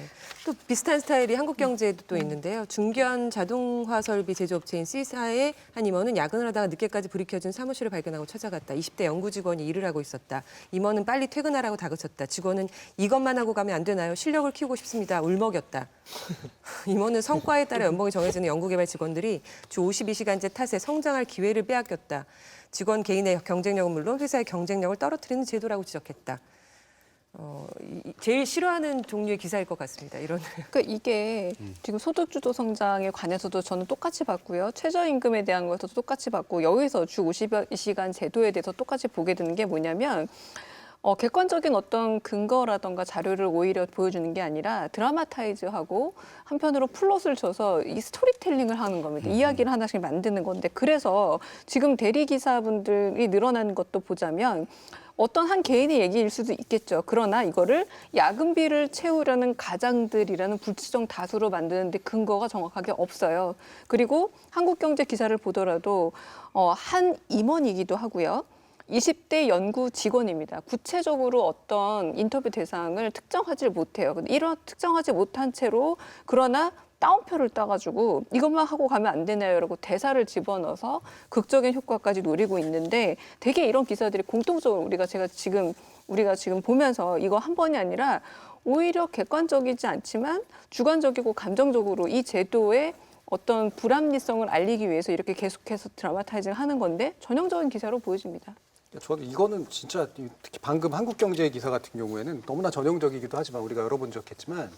또 비슷한 스타일이 한국경제에도 또 있는데요. 중견 자동화 설비 제조업체인 C사의 한 임원은 야근을 하다가 늦게까지 불이 켜진 사무실을 발견하고 찾아갔다. 20대 연구 직원이 일을 하고 있었다. 임원은 빨리 퇴근하라고 다그쳤다. 직원은 이것만 하고 가면 안 되나요? 실력을 키우고 싶습니다. 울먹였다. 임원은 성과에 따라 연봉이 정해지는 연구개발 직원들이 주 52시간제 탓에 성장할 기회를 빼앗겼다. 직원 개인의 경쟁력은 물론 회사의 경쟁력을 떨어뜨리는 제도라고 지적했다. 제일 싫어하는 종류의 기사일 것 같습니다. 이런. 그러니까 이게 지금 소득주도 성장에 관해서도 저는 똑같이 봤고요. 최저임금에 대한 것도 똑같이 봤고 여기서 주 52시간 제도에 대해서 똑같이 보게 되는 게 뭐냐면 객관적인 어떤 근거라던가 자료를 오히려 보여주는 게 아니라 드라마타이즈하고 한편으로 플롯을 줘서 이 스토리텔링을 하는 겁니다. 이야기를 하나씩 만드는 건데 그래서 지금 대리기사분들이 늘어나는 것도 보자면 어떤 한 개인의 얘기일 수도 있겠죠. 그러나 이거를 야근비를 채우려는 가장들이라는 불특정 다수로 만드는데 근거가 정확하게 없어요. 그리고 한국경제 기사를 보더라도 한 임원이기도 하고요. 20대 연구 직원입니다. 구체적으로 어떤 인터뷰 대상을 특정하지 못해요. 근데 이런 특정하지 못한 채로 그러나 따옴표를 따가지고 이것만 하고 가면 안 되나요? 라고 대사를 집어넣어서 극적인 효과까지 노리고 있는데 되게 이런 기사들이 공통적으로 우리가 지금 보면서 이거 한 번이 아니라 오히려 객관적이지 않지만 주관적이고 감정적으로 이 제도의 어떤 불합리성을 알리기 위해서 이렇게 계속해서 드라마타이징 하는 건데 전형적인 기사로 보여집니다. 저는 이거는 진짜 특히 방금 한국경제 기사 같은 경우에는 너무나 전형적이기도 하지만 우리가 여러 번 적했지만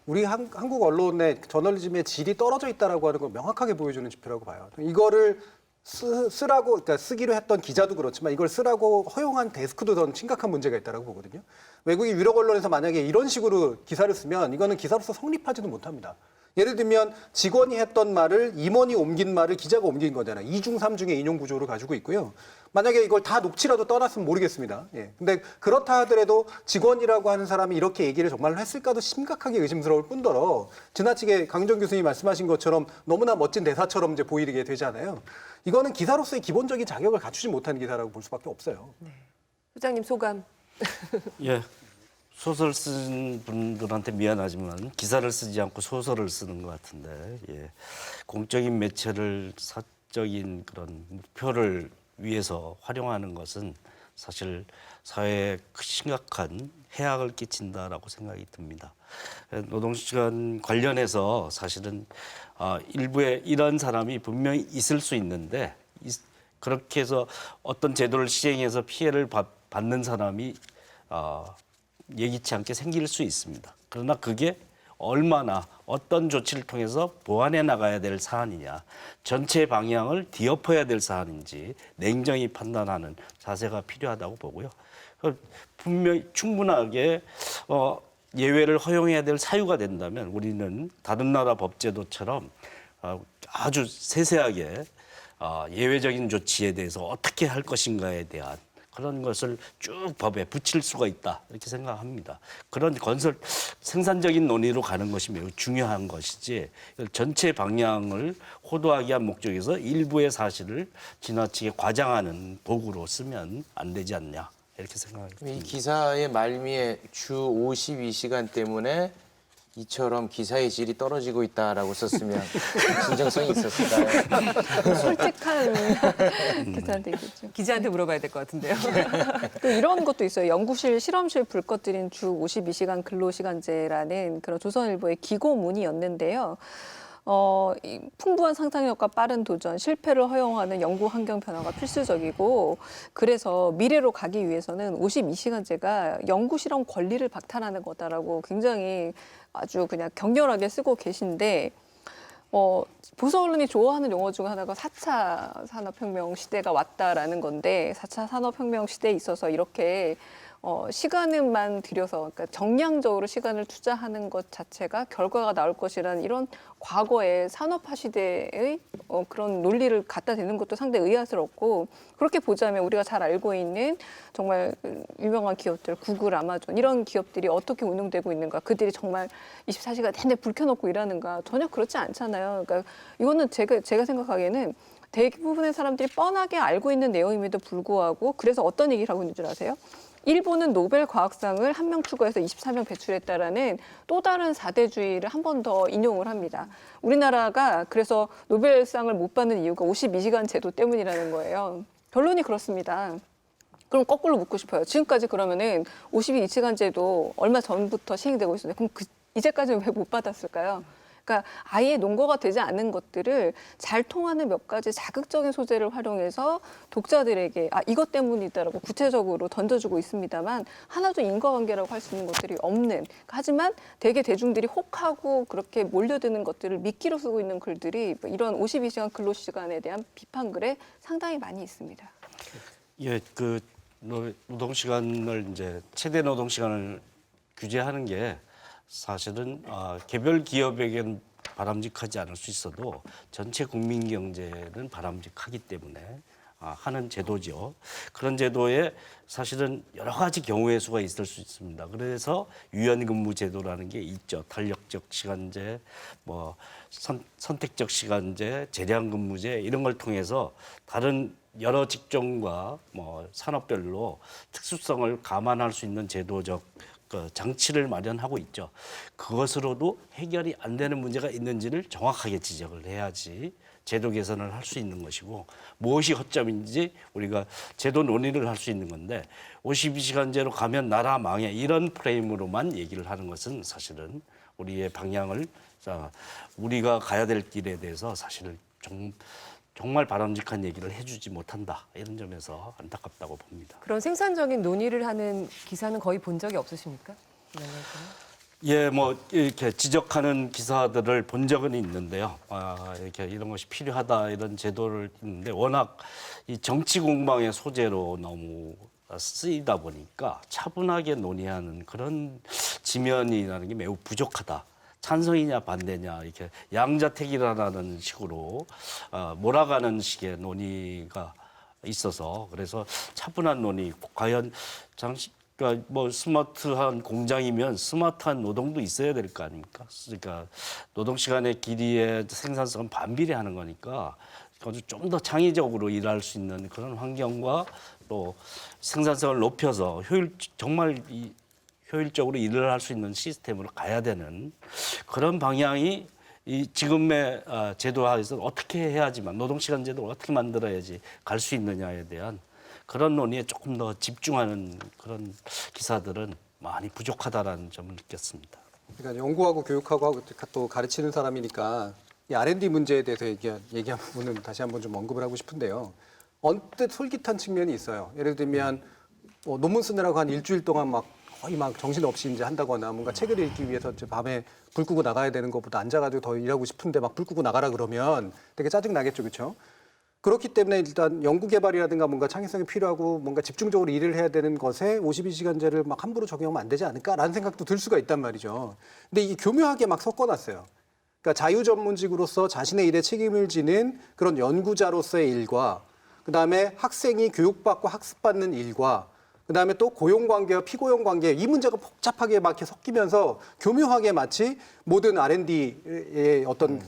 우리 한국 언론의 저널리즘의 질이 떨어져 있다라고 하는 걸 명확하게 보여주는 지표라고 봐요. 이거를 쓰라고 그러니까 쓰기로 했던 기자도 그렇지만 이걸 쓰라고 허용한 데스크도 더 심각한 문제가 있다라고 보거든요. 외국인 유력 언론에서 만약에 이런 식으로 기사를 쓰면 이거는 기사로서 성립하지도 못합니다. 예를 들면 직원이 했던 말을 임원이 옮긴 말을 기자가 옮긴 거잖아요. 2중 3중의 인용 구조를 가지고 있고요. 만약에 이걸 다 녹취라도 떠났으면 모르겠습니다. 예. 근데 그렇다 하더라도 직원이라고 하는 사람이 이렇게 얘기를 정말로 했을까도 심각하게 의심스러울 뿐더러 지나치게 강정 교수님이 말씀하신 것처럼 너무나 멋진 대사처럼 이제 보이게 되잖아요. 이거는 기사로서의 기본적인 자격을 갖추지 못한 기사라고 볼 수밖에 없어요. 네. 소장님 소감. 예. 소설 쓴 분들한테 미안하지만 기사를 쓰지 않고 소설을 쓰는 것 같은데 예. 공적인 매체를 사적인 그런 목표를 위해서 활용하는 것은 사실 사회에 심각한 해악을 끼친다라고 생각이 듭니다. 노동시간 관련해서 사실은 일부에 이런 사람이 분명히 있을 수 있는데 그렇게 해서 어떤 제도를 시행해서 피해를 받는 사람이 예기치 않게 생길 수 있습니다. 그러나 그게 얼마나 어떤 조치를 통해서 보완해 나가야 될 사안이냐, 전체 방향을 뒤엎어야 될 사안인지 냉정히 판단하는 자세가 필요하다고 보고요. 분명히 충분하게 예외를 허용해야 될 사유가 된다면 우리는 다른 나라 법제도처럼 아주 세세하게 예외적인 조치에 대해서 어떻게 할 것인가에 대한 그런 것을 쭉 법에 붙일 수가 있다 이렇게 생각합니다. 그런 생산적인 논의로 가는 것이 매우 중요한 것이지 전체 방향을 호도하기 위한 목적에서 일부의 사실을 지나치게 과장하는 도구로 쓰면 안 되지 않냐 이렇게 생각합니다. 이 기사의 말미에 주 52시간 때문에 이처럼 기사의 질이 떨어지고 있다라고 썼으면 진정성이 있었을까요? 솔직한 기사한테 있겠죠. 기자한테 물어봐야 될 것 같은데요. 또 이런 것도 있어요. 연구실, 실험실 불 꺼뜨린 주 52시간 근로시간제라는 그런 조선일보의 기고문이었는데요. 이 풍부한 상상력과 빠른 도전, 실패를 허용하는 연구 환경 변화가 필수적이고 그래서 미래로 가기 위해서는 52시간제가 연구 실험 권리를 박탈하는 거다라고 굉장히 아주 그냥 격렬하게 쓰고 계신데 보수 언론이 좋아하는 용어 중 하나가 4차 산업혁명 시대가 왔다라는 건데 4차 산업혁명 시대에 있어서 이렇게 시간만 들여서 그러니까 정량적으로 시간을 투자하는 것 자체가 결과가 나올 것이라는 이런 과거의 산업화 시대의 그런 논리를 갖다 대는 것도 상당히 의아스럽고 그렇게 보자면 우리가 잘 알고 있는 정말 유명한 기업들 구글, 아마존 이런 기업들이 어떻게 운영되고 있는가 그들이 정말 24시간 내내 불 켜놓고 일하는가 전혀 그렇지 않잖아요. 그러니까 이거는 제가 생각하기에는 대부분의 사람들이 뻔하게 알고 있는 내용임에도 불구하고 그래서 어떤 얘기를 하고 있는 줄 아세요? 일본은 노벨 과학상을 한 명 추가해서 24명 배출했다라는 또 다른 사대주의를 한 번 더 인용을 합니다. 우리나라가 그래서 노벨상을 못 받는 이유가 52시간 제도 때문이라는 거예요. 결론이 그렇습니다. 그럼 거꾸로 묻고 싶어요. 지금까지 그러면은 52시간 제도 얼마 전부터 시행되고 있었는데 그럼 이제까지는 왜 못 받았을까요? 그러니까 아예 논거가 되지 않는 것들을 잘 통하는 몇 가지 자극적인 소재를 활용해서 독자들에게 이것 때문이다라고 구체적으로 던져주고 있습니다만 하나도 인과관계라고 할 수 있는 것들이 없는 하지만 대개 대중들이 혹하고 그렇게 몰려드는 것들을 미끼로 쓰고 있는 글들이 이런 52시간 근로시간에 대한 비판글에 상당히 많이 있습니다. 예, 그 노동 시간을 이제 최대 노동 시간을 규제하는 게 사실은 개별 기업에게는 바람직하지 않을 수 있어도 전체 국민 경제는 바람직하기 때문에 하는 제도죠. 그런 제도에 사실은 여러 가지 경우의 수가 있을 수 있습니다. 그래서 유연근무 제도라는 게 있죠. 탄력적 시간제, 뭐 선택적 시간제, 재량근무제 이런 걸 통해서 다른 여러 직종과 뭐 산업별로 특수성을 감안할 수 있는 제도적 장치를 마련하고 있죠. 그것으로도 해결이 안 되는 문제가 있는지를 정확하게 지적을 해야지 제도 개선을 할 수 있는 것이고 무엇이 허점인지 우리가 제도 논의를 할 수 있는 건데 52시간제로 가면 나라 망해 이런 프레임으로만 얘기를 하는 것은 사실은 우리의 방향을 우리가 가야 될 길에 대해서 사실 정말 바람직한 얘기를 해주지 못한다. 이런 점에서 안타깝다고 봅니다. 그런 생산적인 논의를 하는 기사는 거의 본 적이 없으십니까? 예, 뭐 이렇게 지적하는 기사들을 본 적은 있는데요. 이렇게 이런 것이 필요하다 이런 제도를 있는데 워낙 이 정치 공방의 소재로 너무 쓰이다 보니까 차분하게 논의하는 그런 지면이라는 게 매우 부족하다. 찬성이냐 반대냐 이렇게 양자택일하라는 식으로 몰아가는 식의 논의가 있어서 그래서 차분한 논의 과연 그러니까 뭐 스마트한 공장이면 스마트한 노동도 있어야 될 거 아닙니까? 그러니까 노동 시간의 길이의 생산성은 반비례하는 거니까 좀 더 창의적으로 일할 수 있는 그런 환경과 또 생산성을 높여서 정말 효율적으로 일을 할 수 있는 시스템으로 가야 되는 그런 방향이 이 지금의 제도화에서 어떻게 해야지만 노동시간 제도를 어떻게 만들어야지 갈 수 있느냐에 대한 그런 논의에 조금 더 집중하는 그런 기사들은 많이 부족하다라는 점을 느꼈습니다. 그러니까 연구하고 교육하고 또 가르치는 사람이니까 이 R&D 문제에 대해서 얘기한 부분은 다시 한번 좀 언급을 하고 싶은데요. 언뜻 솔깃한 측면이 있어요. 예를 들면 논문 쓰느라고 한 일주일 동안 거의 정신없이 이제 한다거나 뭔가 책을 읽기 위해서 밤에 불 끄고 나가야 되는 것보다 앉아가지고 더 일하고 싶은데 불 끄고 나가라 그러면 되게 짜증 나겠죠, 그렇죠? 그렇기 때문에 일단 연구개발이라든가 뭔가 창의성이 필요하고 뭔가 집중적으로 일을 해야 되는 것에 52시간제를 함부로 적용하면 안 되지 않을까라는 생각도 들 수가 있단 말이죠. 근데 이게 교묘하게 섞어놨어요. 그러니까 자유전문직으로서 자신의 일에 책임을 지는 그런 연구자로서의 일과 그다음에 학생이 교육받고 학습받는 일과 그다음에 또 고용관계와 피고용관계 이 문제가 복잡하게 이렇게 섞이면서 교묘하게 마치 모든 R&D의 어떤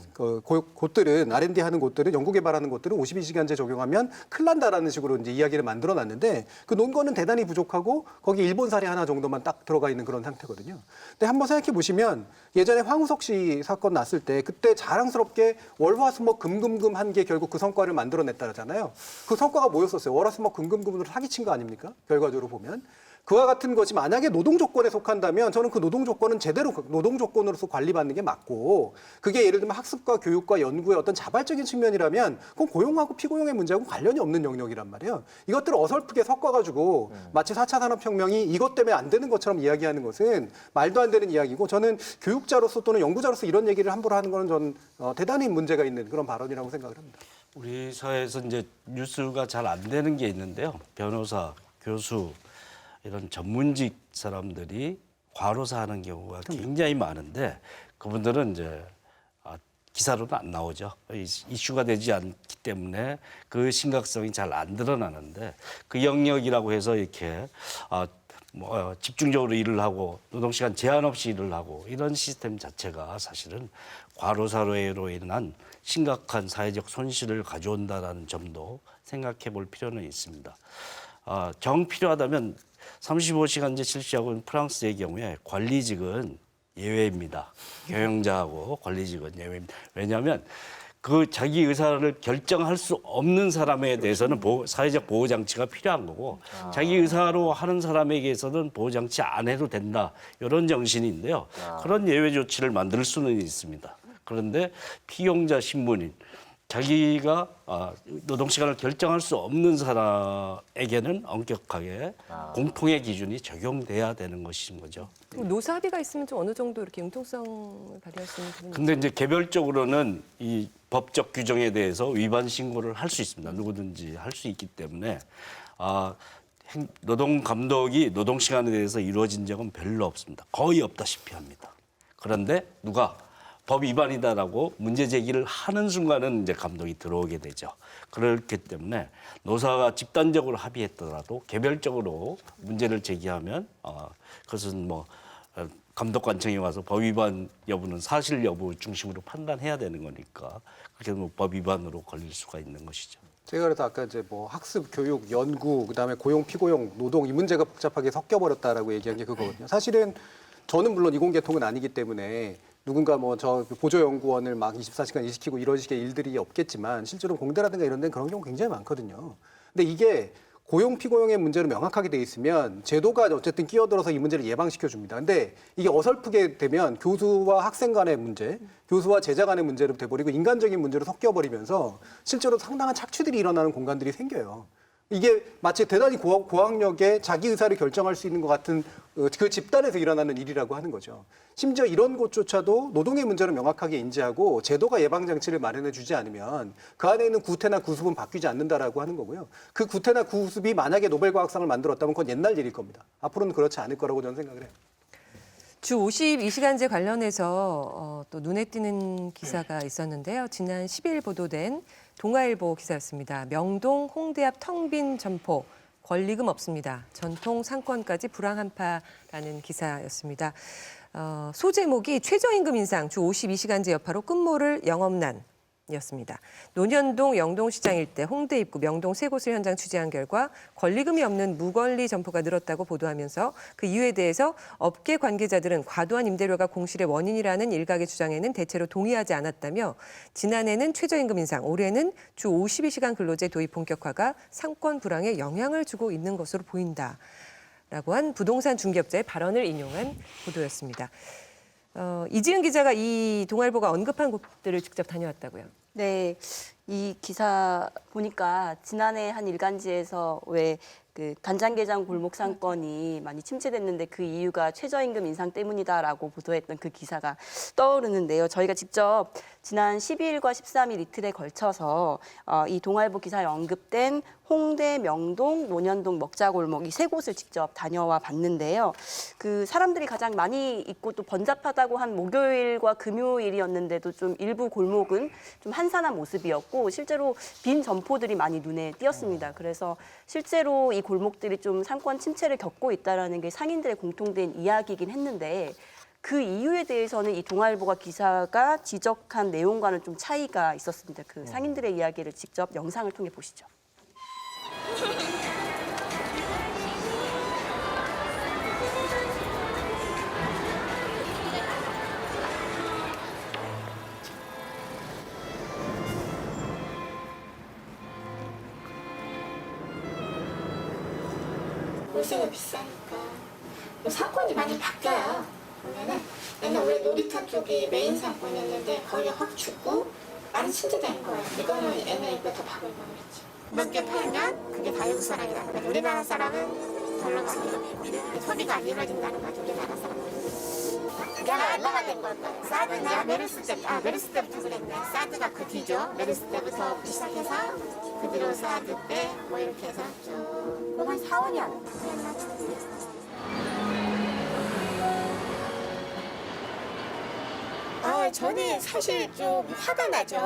곳들은 R&D 하는 곳들은 연구개발하는 곳들은 52시간제 적용하면 큰일 난다라는 식으로 이제 이야기를 만들어놨는데 그 논거는 대단히 부족하고 거기 일본 사례 하나 정도만 딱 들어가 있는 그런 상태거든요. 근데 한번 생각해 보시면 예전에 황우석 씨 사건 났을 때 그때 자랑스럽게 월화수목 금금금 한 게 결국 그 성과를 만들어냈다잖아요. 그 성과가 뭐였었어요? 월화수목 금금금으로 사기친 거 아닙니까? 결과적으로 보면. 그와 같은 것이 만약에 노동 조건에 속한다면 저는 그 노동 조건은 제대로 노동 조건으로서 관리받는 게 맞고 그게 예를 들면 학습과 교육과 연구의 어떤 자발적인 측면이라면 그건 고용하고 피고용의 문제하고 관련이 없는 영역이란 말이에요. 이것들을 어설프게 섞어가지고 마치 4차 산업혁명이 이것 때문에 안 되는 것처럼 이야기하는 것은 말도 안 되는 이야기고 저는 교육자로서 또는 연구자로서 이런 얘기를 함부로 하는 건 저는 대단히 문제가 있는 그런 발언이라고 생각을 합니다. 우리 사회에서 이제 뉴스가 잘 안 되는 게 있는데요. 변호사, 교수, 이런 전문직 사람들이 과로사하는 경우가 굉장히 많은데 그분들은 이제 기사로는 안 나오죠. 이슈가 되지 않기 때문에 그 심각성이 잘 안 드러나는데 그 영역이라고 해서 이렇게 집중적으로 일을 하고 노동시간 제한 없이 일을 하고 이런 시스템 자체가 사실은 과로사로 인한 심각한 사회적 손실을 가져온다는 점도 생각해 볼 필요는 있습니다. 정 필요하다면 35시간제 실시하고 있는 프랑스의 경우에 관리직은 예외입니다. 경영자하고 관리직은 예외입니다. 왜냐하면 그 자기 의사를 결정할 수 없는 사람에 대해서는 사회적 보호장치가 필요한 거고 자기 의사로 하는 사람에게서는 보호장치 안 해도 된다. 이런 정신인데요. 그런 예외 조치를 만들 수는 있습니다. 그런데 피용자 신문인 자기가 노동시간을 결정할 수 없는 사람에게는 엄격하게 공통의 기준이 적용돼야 되는 것인 거죠. 그럼 노사 합의가 있으면 좀 어느 정도 이렇게 융통성을 발휘할 수 있는 부분이 근데 이제 개별적으로는 이 법적 규정에 대해서 위반 신고를 할 수 있습니다. 누구든지 할 수 있기 때문에 노동 감독이 노동 시간에 대해서 이루어진 적은 별로 없습니다. 거의 없다시피 합니다. 그런데 누가 법 위반이다라고 문제 제기를 하는 순간은 이제 감독이 들어오게 되죠. 그렇기 때문에 노사가 집단적으로 합의했더라도 개별적으로 문제를 제기하면 그것은 감독관청에 와서 법 위반 여부는 사실 여부 중심으로 판단해야 되는 거니까 그렇게 법 위반으로 걸릴 수가 있는 것이죠. 제가 그래서 아까 이제 학습, 교육, 연구, 그다음에 고용, 피고용, 노동 이 문제가 복잡하게 섞여버렸다라고 얘기한 게 그거거든요. 사실은 저는 물론 이공계통은 아니기 때문에 누군가 저 보조연구원을 막 24시간 일시키고 이런 식의 일들이 없겠지만 실제로 공대라든가 이런 데는 그런 경우 굉장히 많거든요. 근데 이게 고용, 피고용의 문제로 명확하게 돼 있으면 제도가 어쨌든 끼어들어서 이 문제를 예방시켜 줍니다. 근데 이게 어설프게 되면 교수와 학생 간의 문제, 교수와 제자 간의 문제로 돼버리고 인간적인 문제로 섞여버리면서 실제로 상당한 착취들이 일어나는 공간들이 생겨요. 이게 마치 대단히 고학력에 자기 의사를 결정할 수 있는 것 같은 그 집단에서 일어나는 일이라고 하는 거죠. 심지어 이런 곳조차도 노동의 문제를 명확하게 인지하고 제도가 예방장치를 마련해 주지 않으면 그 안에 있는 구태나 구습은 바뀌지 않는다라고 하는 거고요. 그 구태나 구습이 만약에 노벨과학상을 만들었다면 그건 옛날 일일 겁니다. 앞으로는 그렇지 않을 거라고 저는 생각을 해요. 주 52시간제 관련해서 또 눈에 띄는 기사가 있었는데요. 지난 10일 보도된 동아일보 기사였습니다. 명동 홍대 앞 텅 빈 점포, 권리금 없습니다. 전통 상권까지 불황 한파라는 기사였습니다. 소제목이 최저임금 인상, 주 52시간제 여파로 끝모를 영업난. 이었습니다. 논현동 영동시장 일대 홍대 입구 명동 세 곳을 현장 취재한 결과 권리금이 없는 무권리 점포가 늘었다고 보도하면서 그 이유에 대해서 업계 관계자들은 과도한 임대료가 공실의 원인이라는 일각의 주장에는 대체로 동의하지 않았다며 지난해는 최저임금 인상, 올해는 주 52시간 근로제 도입 본격화가 상권 불황에 영향을 주고 있는 것으로 보인다라고 한 부동산 중개업자의 발언을 인용한 보도였습니다. 이지은 기자가 이 동아일보가 언급한 곳들을 직접 다녀왔다고요. 네, 이 기사 보니까 지난해 한 일간지에서 왜 그 간장게장 골목 상권이 많이 침체됐는데 그 이유가 최저임금 인상 때문이다라고 보도했던 그 기사가 떠오르는데요. 저희가 직접 지난 12일과 13일 이틀에 걸쳐서 이 동아일보 기사에 언급된 홍대, 명동, 논현동, 먹자골목 이 세 곳을 직접 다녀와 봤는데요. 그 사람들이 가장 많이 있고 또 번잡하다고 한 목요일과 금요일이었는데도 좀 일부 골목은 좀 한산한 모습이었고 실제로 빈 점포들이 많이 눈에 띄었습니다. 그래서 실제로 이 골목들이 좀 상권 침체를 겪고 있다는 게 상인들의 공통된 이야기이긴 했는데 그 이유에 대해서는 이 동아일보가 기사가 지적한 내용과는 좀 차이가 있었습니다. 그 상인들의 이야기를 직접 영상을 통해 보시죠. 월세가 비싸니까 상권이 많이 바뀌어요. 보면은 옛날 원래 놀이터 쪽이 메인 상권이었는데 거기가 확 죽고 많이 침체된 거예요. 이거는 옛날부터 바글바글했지. 몇 개 팔면 그게 다 외국 사람이라는 거죠. 우리나라 사람은 별로 많이 소비가 안 이루어진다는 거죠. 우리나라 사람은. 그게 얼마나 된 걸까요? 사드냐? 메르스 때부터 그랬네. 사드가 그 뒤죠. 메르스 때부터 시작해서 그 뒤로 사드 때 뭐 이렇게 해서 쭉 그거 한 4, 5년 했나 보거든요. 저는 사실 좀 화가 나죠.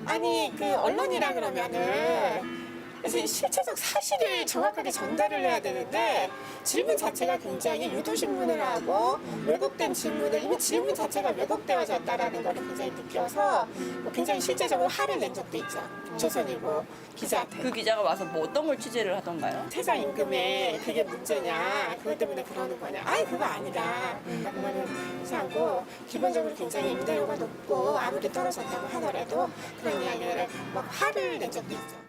아니, 그 언론이라 그러면은 그래서 실체적 사실을 정확하게 전달을 해야 되는데 질문 자체가 굉장히 유도신문을 하고 왜곡된 질문을 이미 질문 자체가 왜곡되어졌다라는 걸 굉장히 느껴서 굉장히 실제적으로 화를 낸 적도 있죠. 조선일보 기자한테. 그 기자가 와서 뭐 어떤 걸 취재를 하던가요? 최저임금에 그게 문제냐, 그것 때문에 그러는 거냐. 아니, 그거 아니다. 그거는 이상하고 기본적으로 굉장히 임대료가 높고 아무리 떨어졌다고 하더라도 그런 이야기를 막 화를 낸 적도 있죠.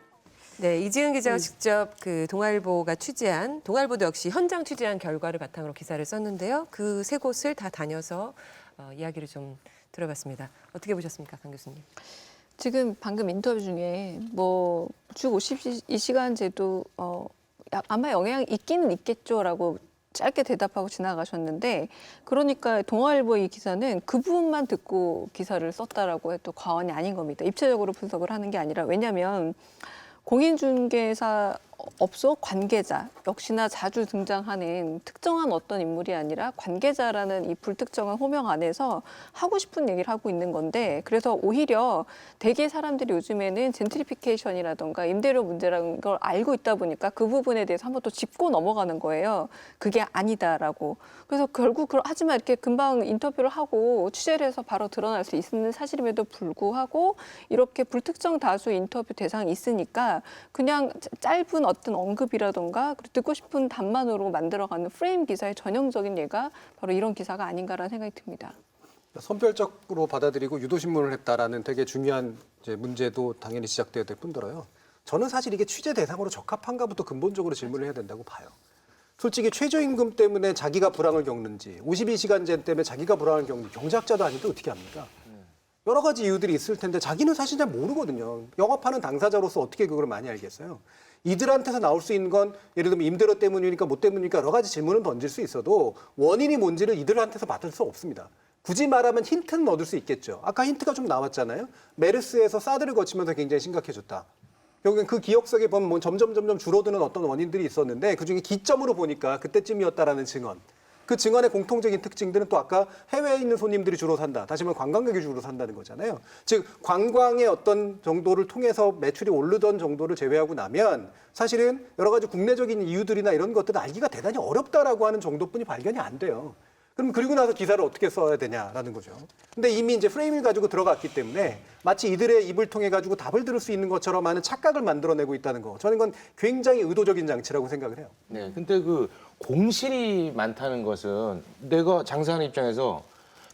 네, 이지은 기자가 직접 그 동아일보가 취재한, 동아일보도 역시 현장 취재한 결과를 바탕으로 기사를 썼는데요. 그 세 곳을 다 다녀서 이야기를 좀 들어봤습니다. 어떻게 보셨습니까, 강 교수님? 지금 방금 인터뷰 중에 뭐 주 52시간제도 아마 영향이 있기는 있겠죠라고 짧게 대답하고 지나가셨는데, 그러니까 동아일보 이 기사는 그 부분만 듣고 기사를 썼다라고 해도 과언이 아닌 겁니다. 입체적으로 분석을 하는 게 아니라, 왜냐하면 공인중개사 업소 관계자, 역시나 자주 등장하는 특정한 어떤 인물이 아니라 관계자라는 이 불특정한 호명 안에서 하고 싶은 얘기를 하고 있는 건데, 그래서 오히려 대개 사람들이 요즘에는 젠트리피케이션이라던가 임대료 문제라는 걸 알고 있다 보니까 그 부분에 대해서 한번 또 짚고 넘어가는 거예요. 그게 아니다라고. 그래서 결국 하지만 이렇게 금방 인터뷰를 하고 취재를 해서 바로 드러날 수 있는 사실임에도 불구하고 이렇게 불특정 다수 인터뷰 대상이 있으니까 그냥 짧은 어떤 언급이라던가 듣고 싶은 답만으로 만들어가는 프레임 기사의 전형적인 예가 바로 이런 기사가 아닌가라는 생각이 듭니다. 선별적으로 받아들이고 유도신문을 했다라는 되게 중요한 이제 문제도 당연히 지적되어야 될 뿐더러요. 저는 사실 이게 취재 대상으로 적합한가부터 근본적으로 질문을 해야 된다고 봐요. 솔직히 최저임금 때문에 자기가 불황을 겪는지, 52시간제 때문에 자기가 불황을 겪는지 경제학자도 아닌데 어떻게 합니까? 여러 가지 이유들이 있을 텐데 자기는 사실 잘 모르거든요. 영업하는 당사자로서 어떻게 그걸 많이 알겠어요. 이들한테서 나올 수 있는 건 예를 들면 임대료 때문이니까 뭐 때문이니까 여러 가지 질문은 던질 수 있어도 원인이 뭔지를 이들한테서 받을 수 없습니다. 굳이 말하면 힌트는 얻을 수 있겠죠. 아까 힌트가 좀 나왔잖아요. 메르스에서 사드를 거치면서 굉장히 심각해졌다. 결국엔 그 기억 속에 보면 뭐 점점 줄어드는 어떤 원인들이 있었는데 그중에 기점으로 보니까 그때쯤이었다라는 증언. 그 증언의 공통적인 특징들은 또 아까 해외에 있는 손님들이 주로 산다. 다시 말해 관광객이 주로 산다는 거잖아요. 즉 관광의 어떤 정도를 통해서 매출이 오르던 정도를 제외하고 나면 사실은 여러 가지 국내적인 이유들이나 이런 것들은 알기가 대단히 어렵다라고 하는 정도뿐이 발견이 안 돼요. 그럼 그리고 나서 기사를 어떻게 써야 되냐라는 거죠. 근데 이미 이제 프레임을 가지고 들어갔기 때문에 마치 이들의 입을 통해 가지고 답을 들을 수 있는 것처럼 하는 착각을 만들어내고 있다는 거. 저는 이건 굉장히 의도적인 장치라고 생각을 해요. 네, 근데 그 공실이 많다는 것은 내가 장사하는 입장에서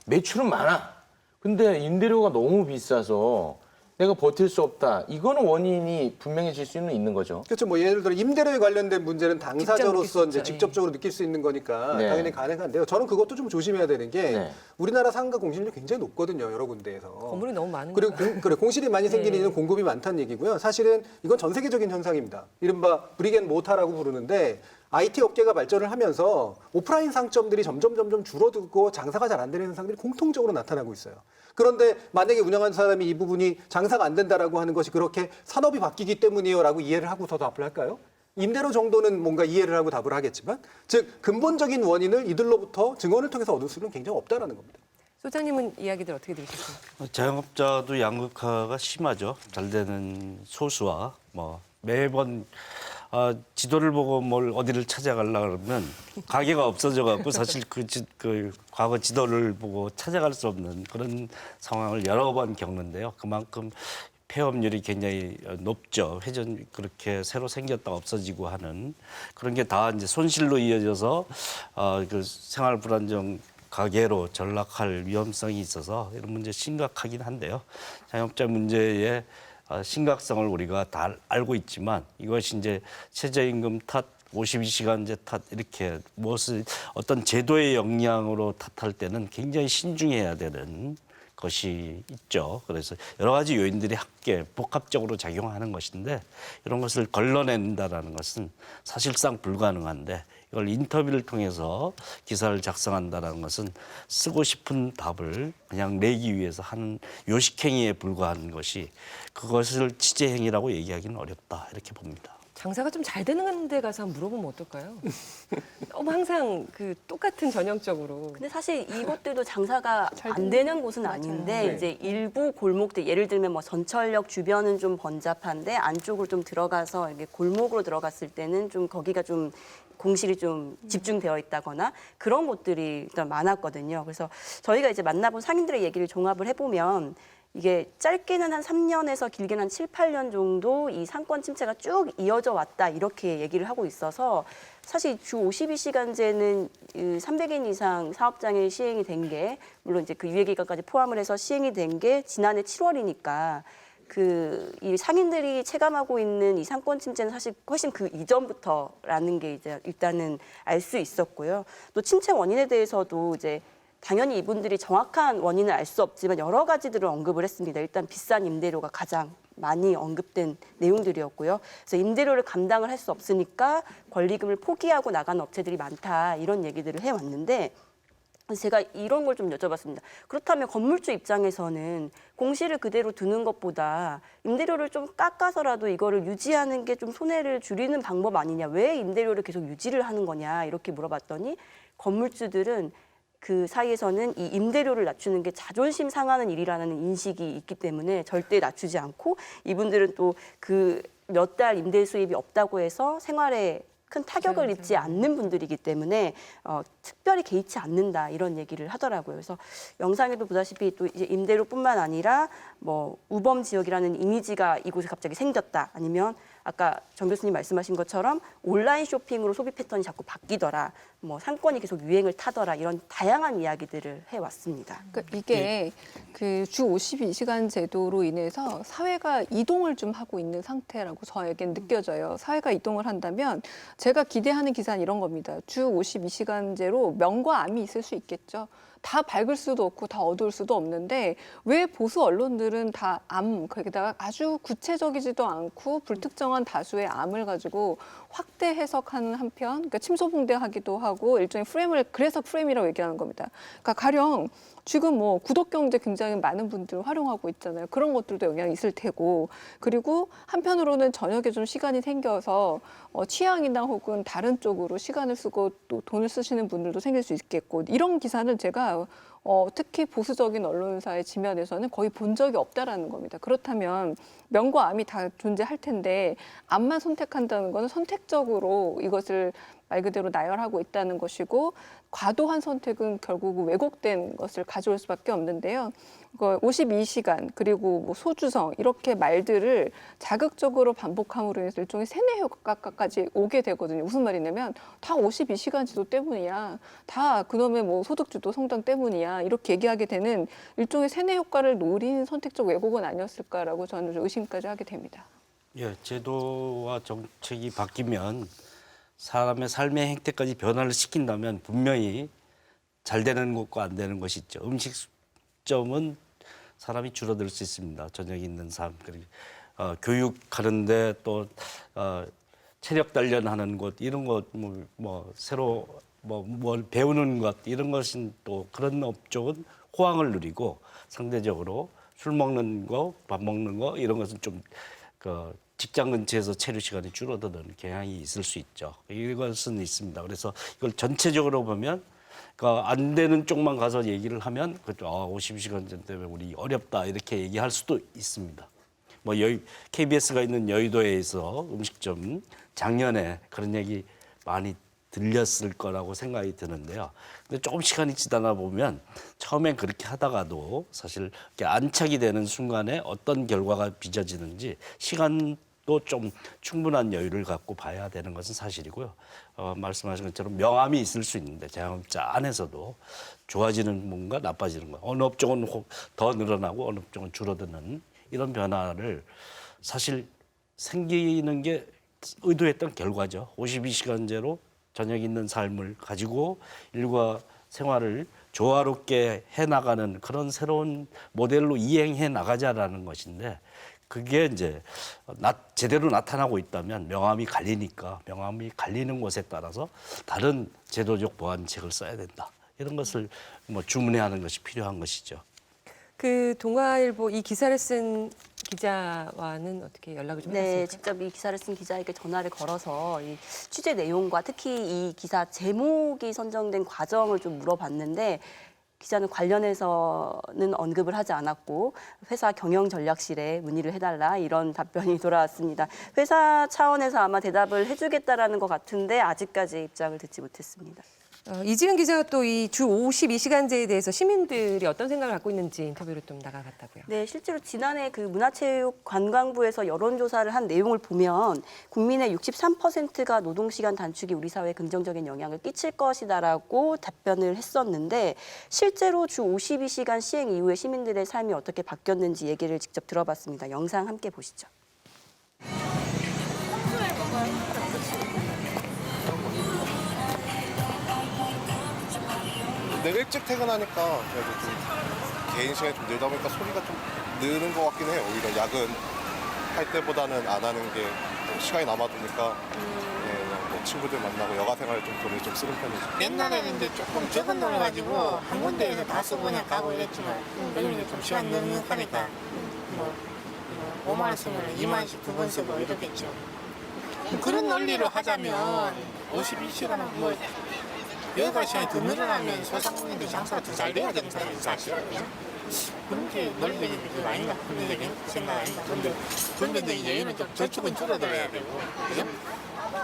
매출은 많아. 근데 임대료가 너무 비싸서 내가 버틸 수 없다. 이거는 원인이 분명해질 수는 있는 거죠. 그렇죠. 뭐 예를 들어 임대료에 관련된 문제는 당사자로서 이제 직접적으로 느낄 수 있는 거니까 네. 당연히 가능한데요. 저는 그것도 좀 조심해야 되는 게 네. 우리나라 상가 공실률이 굉장히 높거든요. 여러 군데에서. 건물이 너무 많은 그리고 거예요. 그래 공실이 많이 생기는 이유는 공급이 많다는 얘기고요. 사실은 이건 전 세계적인 현상입니다. 이른바 브릭 앤 모타라고 부르는데 IT 업계가 발전을 하면서 오프라인 상점들이 점점 줄어들고 장사가 잘 안 되는 현상들이 공통적으로 나타나고 있어요. 그런데 만약에 운영하는 사람이 이 부분이 장사가 안 된다라고 하는 것이 그렇게 산업이 바뀌기 때문이에요라고 이해를 하고서 답을 할까요? 임대료 정도는 뭔가 이해를 하고 답을 하겠지만 즉 근본적인 원인을 이들로부터 증언을 통해서 얻을 수는 굉장히 없다라는 겁니다. 소장님은 이야기들 어떻게 들으셨습니까? 자영업자도 양극화가 심하죠. 잘 되는 소수와 뭐 매번 지도를 보고 뭘 어디를 찾아가려고 그러면 가게가 없어져 갖고 사실 그 과거 지도를 보고 찾아갈 수 없는 그런 상황을 여러 번 겪는데요. 그만큼 폐업률이 굉장히 높죠. 회전 그렇게 새로 생겼다가 없어지고 하는 그런 게 다 이제 손실로 이어져서 그 생활 불안정 가계로 전락할 위험성이 있어서 이런 문제 심각하긴 한데요. 자영업자 문제의 심각성을 우리가 다 알고 있지만 이것이 이제 최저임금 탓, 52시간제 탓 이렇게 무엇을 어떤 제도의 영향으로 탓할 때는 굉장히 신중해야 되는 것이 있죠. 그래서 여러 가지 요인들이 함께 복합적으로 작용하는 것인데 이런 것을 걸러낸다라는 것은 사실상 불가능한데 이걸 인터뷰를 통해서 기사를 작성한다는 것은 쓰고 싶은 답을 그냥 내기 위해서 하는 요식행위에 불과한 것이 그것을 취재행위라고 얘기하기는 어렵다 이렇게 봅니다. 장사가 좀 잘 되는 데 가서 한번 물어보면 어떨까요? 너무 항상 그 똑같은 전형적으로. 근데 사실 이곳들도 장사가 안 되는 곳은 아닌데 네. 이제 일부 골목들 예를 들면 뭐 전철역 주변은 좀 번잡한데 안쪽으로 좀 들어가서 이렇게 골목으로 들어갔을 때는 좀 거기가 좀 공실이 좀 집중되어 있다거나 그런 곳들이 일단 많았거든요. 그래서 저희가 이제 만나본 상인들의 얘기를 종합을 해보면 이게 짧게는 한 3년에서 길게는 한 7, 8년 정도 이 상권 침체가 쭉 이어져 왔다 이렇게 얘기를 하고 있어서 사실 주 52시간제는 300인 이상 사업장에 시행이 된 게 물론 이제 그 유예기간까지 포함을 해서 시행이 된 게 지난해 7월이니까 이 상인들이 체감하고 있는 이 상권 침체는 사실 훨씬 그 이전부터라는 게 이제 일단은 알 수 있었고요. 또 침체 원인에 대해서도 이제 당연히 이분들이 정확한 원인을 알 수 없지만 여러 가지들을 언급을 했습니다. 일단 비싼 임대료가 가장 많이 언급된 내용들이었고요. 그래서 임대료를 감당을 할 수 없으니까 권리금을 포기하고 나가는 업체들이 많다 이런 얘기들을 해왔는데 제가 이런 걸 좀 여쭤봤습니다. 그렇다면 건물주 입장에서는 공시를 그대로 두는 것보다 임대료를 좀 깎아서라도 이거를 유지하는 게 좀 손해를 줄이는 방법 아니냐. 왜 임대료를 계속 유지를 하는 거냐 이렇게 물어봤더니 건물주들은 그 사이에서는 이 임대료를 낮추는 게 자존심 상하는 일이라는 인식이 있기 때문에 절대 낮추지 않고 이분들은 또 그 몇 달 임대 수입이 없다고 해서 생활에 큰 타격을 입지 않는 분들이기 때문에 특별히 개의치 않는다 이런 얘기를 하더라고요. 그래서 영상에도 보다시피 또 이제 임대료뿐만 아니라 뭐 우범 지역이라는 이미지가 이곳에 갑자기 생겼다 아니면 아까 정 교수님 말씀하신 것처럼 온라인 쇼핑으로 소비 패턴이 자꾸 바뀌더라, 뭐 상권이 계속 유행을 타더라 이런 다양한 이야기들을 해왔습니다. 그러니까 이게 그 주 52시간 제도로 인해서 사회가 이동을 좀 하고 있는 상태라고 저에겐 느껴져요. 사회가 이동을 한다면 제가 기대하는 기사는 이런 겁니다. 주 52시간제로 명과 암이 있을 수 있겠죠. 다 밝을 수도 없고 다 어두울 수도 없는데 왜 보수 언론들은 다 거기다가 아주 구체적이지도 않고 불특정한 다수의 암을 가지고 확대 해석하는 한편, 그러니까 침소봉대하기도 하고 일종의 프레임을 그래서 프레임이라고 얘기하는 겁니다. 그러니까 가령 지금 뭐 구독 경제 굉장히 많은 분들 활용하고 있잖아요. 그런 것들도 영향이 있을 테고, 그리고 한편으로는 저녁에 좀 시간이 생겨서 취향이나 혹은 다른 쪽으로 시간을 쓰고 또 돈을 쓰시는 분들도 생길 수 있겠고, 이런 기사는 제가 특히 보수적인 언론사의 지면에서는 거의 본 적이 없다라는 겁니다. 그렇다면 명과 암이 다 존재할 텐데 암만 선택한다는 것은 선택적으로 이것을 말 그대로 나열하고 있다는 것이고, 과도한 선택은 결국 왜곡된 것을 가져올 수밖에 없는데요. 52시간 그리고 뭐 소주성 이렇게 말들을 자극적으로 반복함으로 인해서 일종의 세뇌 효과까지 오게 되거든요. 무슨 말이냐면 다 52시간 지도 때문이야. 다 그놈의 뭐 소득주도 성장 때문이야. 이렇게 얘기하게 되는 일종의 세뇌 효과를 노린 선택적 왜곡은 아니었을까라고 저는 좀 의심까지 하게 됩니다. 예, 제도와 정책이 바뀌면 사람의 삶의 행태까지 변화를 시킨다면 분명히 잘 되는 것과 안 되는 것이 있죠. 음식점은 사람이 줄어들 수 있습니다. 저녁에 있는 삶, 그리고 교육하는데 또 체력 단련하는 것 이런 것 새로 뭘 배우는 것 이런 것은 또 그런 업종은 호황을 누리고 상대적으로 술 먹는 거, 밥 먹는 거 이런 것은 좀 직장 근처에서 체류 시간이 줄어드는 경향이 있을 수 있죠. 이것은 있습니다. 그래서 이걸 전체적으로 보면 안 되는 쪽만 가서 얘기를 하면 52시간 때문에 우리 어렵다 이렇게 얘기할 수도 있습니다. 뭐 KBS가 있는 여의도에서 음식점 작년에 그런 얘기 많이 들렸을 거라고 생각이 드는데요. 근데 조금 시간이 지나다 보면 처음엔 그렇게 하다가도 사실 이렇게 안착이 되는 순간에 어떤 결과가 빚어지는지 시간도 좀 충분한 여유를 갖고 봐야 되는 것은 사실이고요. 말씀하신 것처럼 명암이 있을 수 있는데 자영업자 안에서도 좋아지는 뭔가 나빠지는 거, 어느 업종은 더 늘어나고 어느 업종은 줄어드는 이런 변화를 사실 생기는 게 의도했던 결과죠. 52시간제로 저녁 있는 삶을 가지고 일과 생활을 조화롭게 해나가는 그런 새로운 모델로 이행해 나가자라는 것인데, 그게 이제 제대로 나타나고 있다면 명암이 갈리니까 명암이 갈리는 곳에 따라서 다른 제도적 보완책을 써야 된다. 이런 것을 주문해야 하는 것이 필요한 것이죠. 그 동아일보 이 기사를 쓴 기자와는 어떻게 연락을 좀 네, 해봤습니까? 직접 이 기사를 쓴 기자에게 전화를 걸어서 이 취재 내용과 특히 이 기사 제목이 선정된 과정을 좀 물어봤는데 기자는 관련해서는 언급을 하지 않았고 회사 경영전략실에 문의를 해달라 이런 답변이 돌아왔습니다. 회사 차원에서 아마 대답을 해주겠다라는 것 같은데 아직까지 입장을 듣지 못했습니다. 이지은 기자가 또 이 주 52시간제에 대해서 시민들이 어떤 생각을 갖고 있는지 인터뷰를 좀 나가봤다고요. 네, 실제로 지난해 그 문화체육관광부에서 여론조사를 한 내용을 보면 국민의 63%가 노동시간 단축이 우리 사회에 긍정적인 영향을 끼칠 것이다라고 답변을 했었는데 실제로 주 52시간 시행 이후에 시민들의 삶이 어떻게 바뀌었는지 얘기를 직접 들어봤습니다. 영상 함께 보시죠. 내가 일찍 퇴근하니까 그래도 좀 개인 시간이 좀 늘다 보니까 소리가 좀 느는 것 같긴 해요. 오히려 야근 할 때보다는 안 하는 게 시간이 남아도니까 그냥 뭐 친구들 만나고 여가 생활에 좀 돈을 좀 쓰는 편이죠. 옛날에는 이제 조금 적은 돈을 가지고 한 군데에서 다 써보냐 가고 이랬지만 요즘 좀 시간 넉넉하니까 뭐 5만 원 쓰면 2만 원씩 두 번 쓰고 이러겠죠. 그런 논리로 하자면 52시간은 뭐 여가 시간이 더 늘어나면 소상공인들 장사가 더 잘 돼야 되는 사실이거든요. 그런 게 논리적인 게 아닌가, 합리적인 생각 아닌가. 근데 이제 얘는 좀 저축은 줄어들어야 되고, 그죠?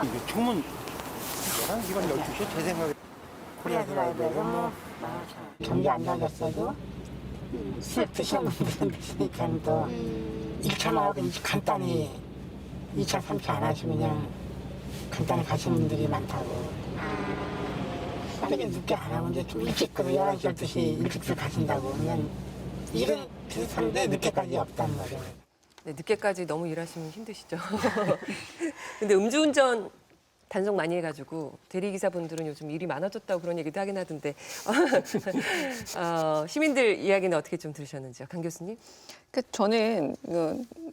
이게 총은 11시간 12시에 제 생각에 그래야 들어야 되고, 뭐, 경기 안 나갔어도 술 드시는 분들은 드시니까 또 1차만 하고 간단히 2차, 3차 안 하시고 그냥 간단히 가시는 분들이 많다고. 빠르게 늦게 안 하고 이제 좀 일찍 그 11시, 12시 일찍 가신다고 그냥 일은 비슷한데 늦게까지 없단 말이에요. 네, 늦게까지 너무 일하시면 힘드시죠. 근데 음주운전 단속 많이 해가지고 대리기사분들은 요즘 일이 많아졌다고 그런 얘기도 하긴 하던데 시민들 이야기는 어떻게 좀 들으셨는지요, 강 교수님? 저는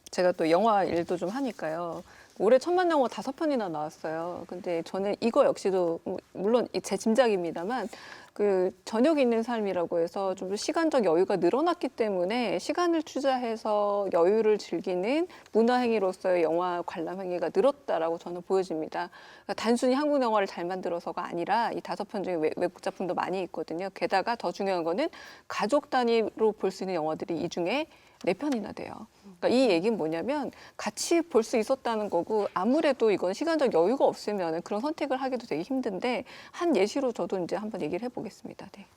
제가 또 영화 일도 좀 하니까요. 올해 천만 영화 5편이나 나왔어요. 근데 저는 이거 역시도 물론 제 짐작입니다만 그 저녁 있는 삶이라고 해서 좀 시간적 여유가 늘어났기 때문에 시간을 투자해서 여유를 즐기는 문화행위로서의 영화 관람 행위가 늘었다라고 저는 보여집니다. 그러니까 단순히 한국 영화를 잘 만들어서가 아니라 이 5편 중에 외국 작품도 많이 있거든요. 게다가 더 중요한 거는 가족 단위로 볼 수 있는 영화들이 이 중에 4편이나 돼요. 그러니까 이 얘기는 뭐냐면 같이 볼 수 있었다는 거고 아무래도 이건 시간적 여유가 없으면 그런 선택을 하기도 되게 힘든데 한 예시로 저도 이제 한번 얘기를 해보겠습니다. 네.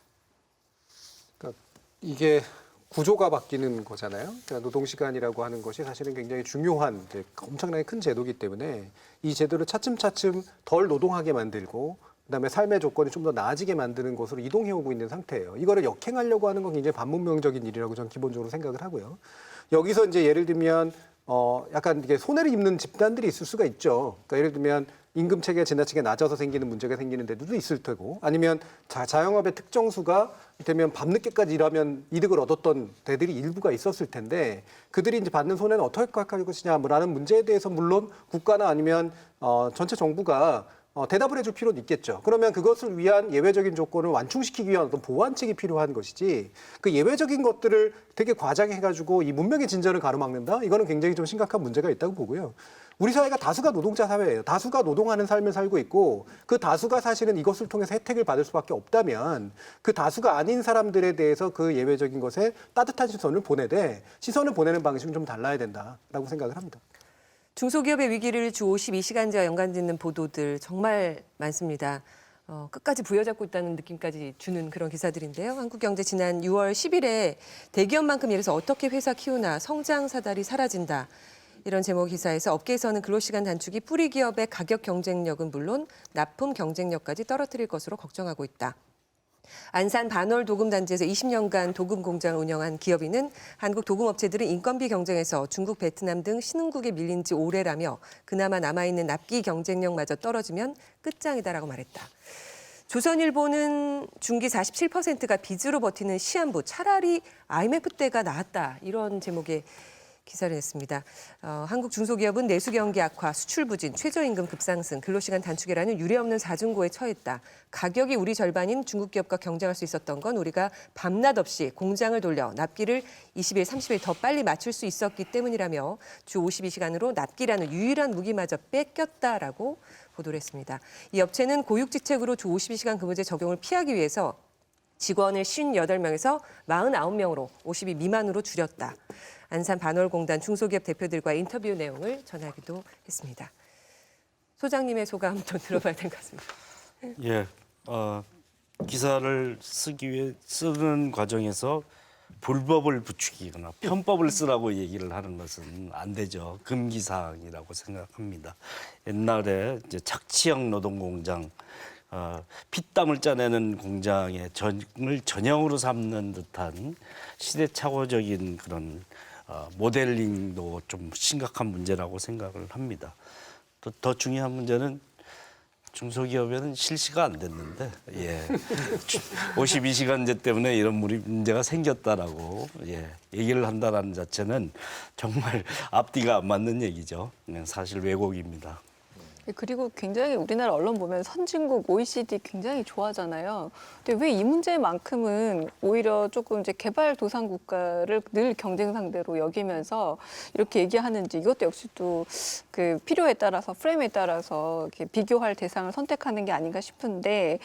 그러니까 이게 구조가 바뀌는 거잖아요. 그러니까 노동시간이라고 하는 것이 사실은 굉장히 중요한 엄청나게 큰 제도이기 때문에 이 제도를 차츰차츰 덜 노동하게 만들고 그다음에 삶의 조건이 좀 더 나아지게 만드는 것으로 이동해 오고 있는 상태예요. 이거를 역행하려고 하는 건 굉장히 반문명적인 일이라고 저는 기본적으로 생각을 하고요. 여기서 이제 예를 들면 약간 이게 손해를 입는 집단들이 있을 수가 있죠. 그러니까 예를 들면 임금 체계가 지나치게 낮아서 생기는 문제가 생기는 데도 있을 테고 아니면 자영업의 특정수가 되면 밤늦게까지 일하면 이득을 얻었던 데들이 일부가 있었을 텐데 그들이 이제 받는 손해는 어떻게 할 것이냐라는 문제에 대해서 물론 국가나 아니면 전체 정부가 대답을 해줄 필요는 있겠죠. 그러면 그것을 위한 예외적인 조건을 완충시키기 위한 어떤 보완책이 필요한 것이지 그 예외적인 것들을 되게 과장해가지고 이 문명의 진전을 가로막는다? 이거는 굉장히 좀 심각한 문제가 있다고 보고요. 우리 사회가 다수가 노동자 사회예요. 다수가 노동하는 삶을 살고 있고 그 다수가 사실은 이것을 통해서 혜택을 받을 수밖에 없다면 그 다수가 아닌 사람들에 대해서 그 예외적인 것에 따뜻한 시선을 보내되 시선을 보내는 방식은 좀 달라야 된다라고 생각을 합니다. 중소기업의 위기를 주 52시간제와 연관짓는 보도들 정말 많습니다. 끝까지 부여잡고 있다는 느낌까지 주는 그런 기사들인데요. 한국경제 지난 6월 10일에 대기업만큼 일해서 어떻게 회사 키우나 성장 사다리 사라진다. 이런 제목 기사에서 업계에서는 근로시간 단축이 뿌리 기업의 가격 경쟁력은 물론 납품 경쟁력까지 떨어뜨릴 것으로 걱정하고 있다. 안산 반월 도금단지에서 20년간 도금 공장을 운영한 기업인은 한국 도금업체들은 인건비 경쟁에서 중국, 베트남 등 신흥국에 밀린 지 오래라며 그나마 남아있는 납기 경쟁력마저 떨어지면 끝장이다라고 말했다. 조선일보는 중기 47%가 빚으로 버티는 시한부, 차라리 IMF 때가 나았다. 이런 제목의 기사를 냈습니다. 한국 중소기업은 내수 경기 악화, 수출 부진, 최저임금 급상승, 근로시간 단축이라는 유례없는 사중고에 처했다. 가격이 우리 절반인 중국 기업과 경쟁할 수 있었던 건 우리가 밤낮 없이 공장을 돌려 납기를 20일, 30일 더 빨리 맞출 수 있었기 때문이라며 주 52시간으로 납기라는 유일한 무기마저 뺏겼다라고 보도를 했습니다. 이 업체는 고육지책으로 주 52시간 근무제 적용을 피하기 위해서 직원을 58명에서 49명으로 52 미만으로 줄였다. 안산 반월공단 중소기업 대표들과 인터뷰 내용을 전하기도 했습니다. 소장님의 소감 또 들어봐야 될 것 같습니다. 예, 기사를 쓰기 위해 쓰는 과정에서 불법을 부추기거나 편법을 쓰라고 얘기를 하는 것은 안 되죠. 금기사항이라고 생각합니다. 옛날에 이제 착취형 노동공장, 피땀을 짜내는 공장의 전을 전형으로 삼는 듯한 시대착오적인 그런 모델링도 좀 심각한 문제라고 생각을 합니다. 또 더 중요한 문제는 중소기업에는 실시가 안 됐는데 52시간제 때문에 이런 문제가 생겼다라고 얘기를 한다는 자체는 정말 앞뒤가 안 맞는 얘기죠. 사실 왜곡입니다. 그리고 굉장히 우리나라 언론 보면 선진국 OECD 굉장히 좋아하잖아요. 근데 왜 이 문제만큼은 오히려 조금 이제 개발도상 국가를 늘 경쟁 상대로 여기면서 이렇게 얘기하는지, 이것도 역시 또 그 필요에 따라서 프레임에 따라서 이렇게 비교할 대상을 선택하는 게 아닌가 싶은데,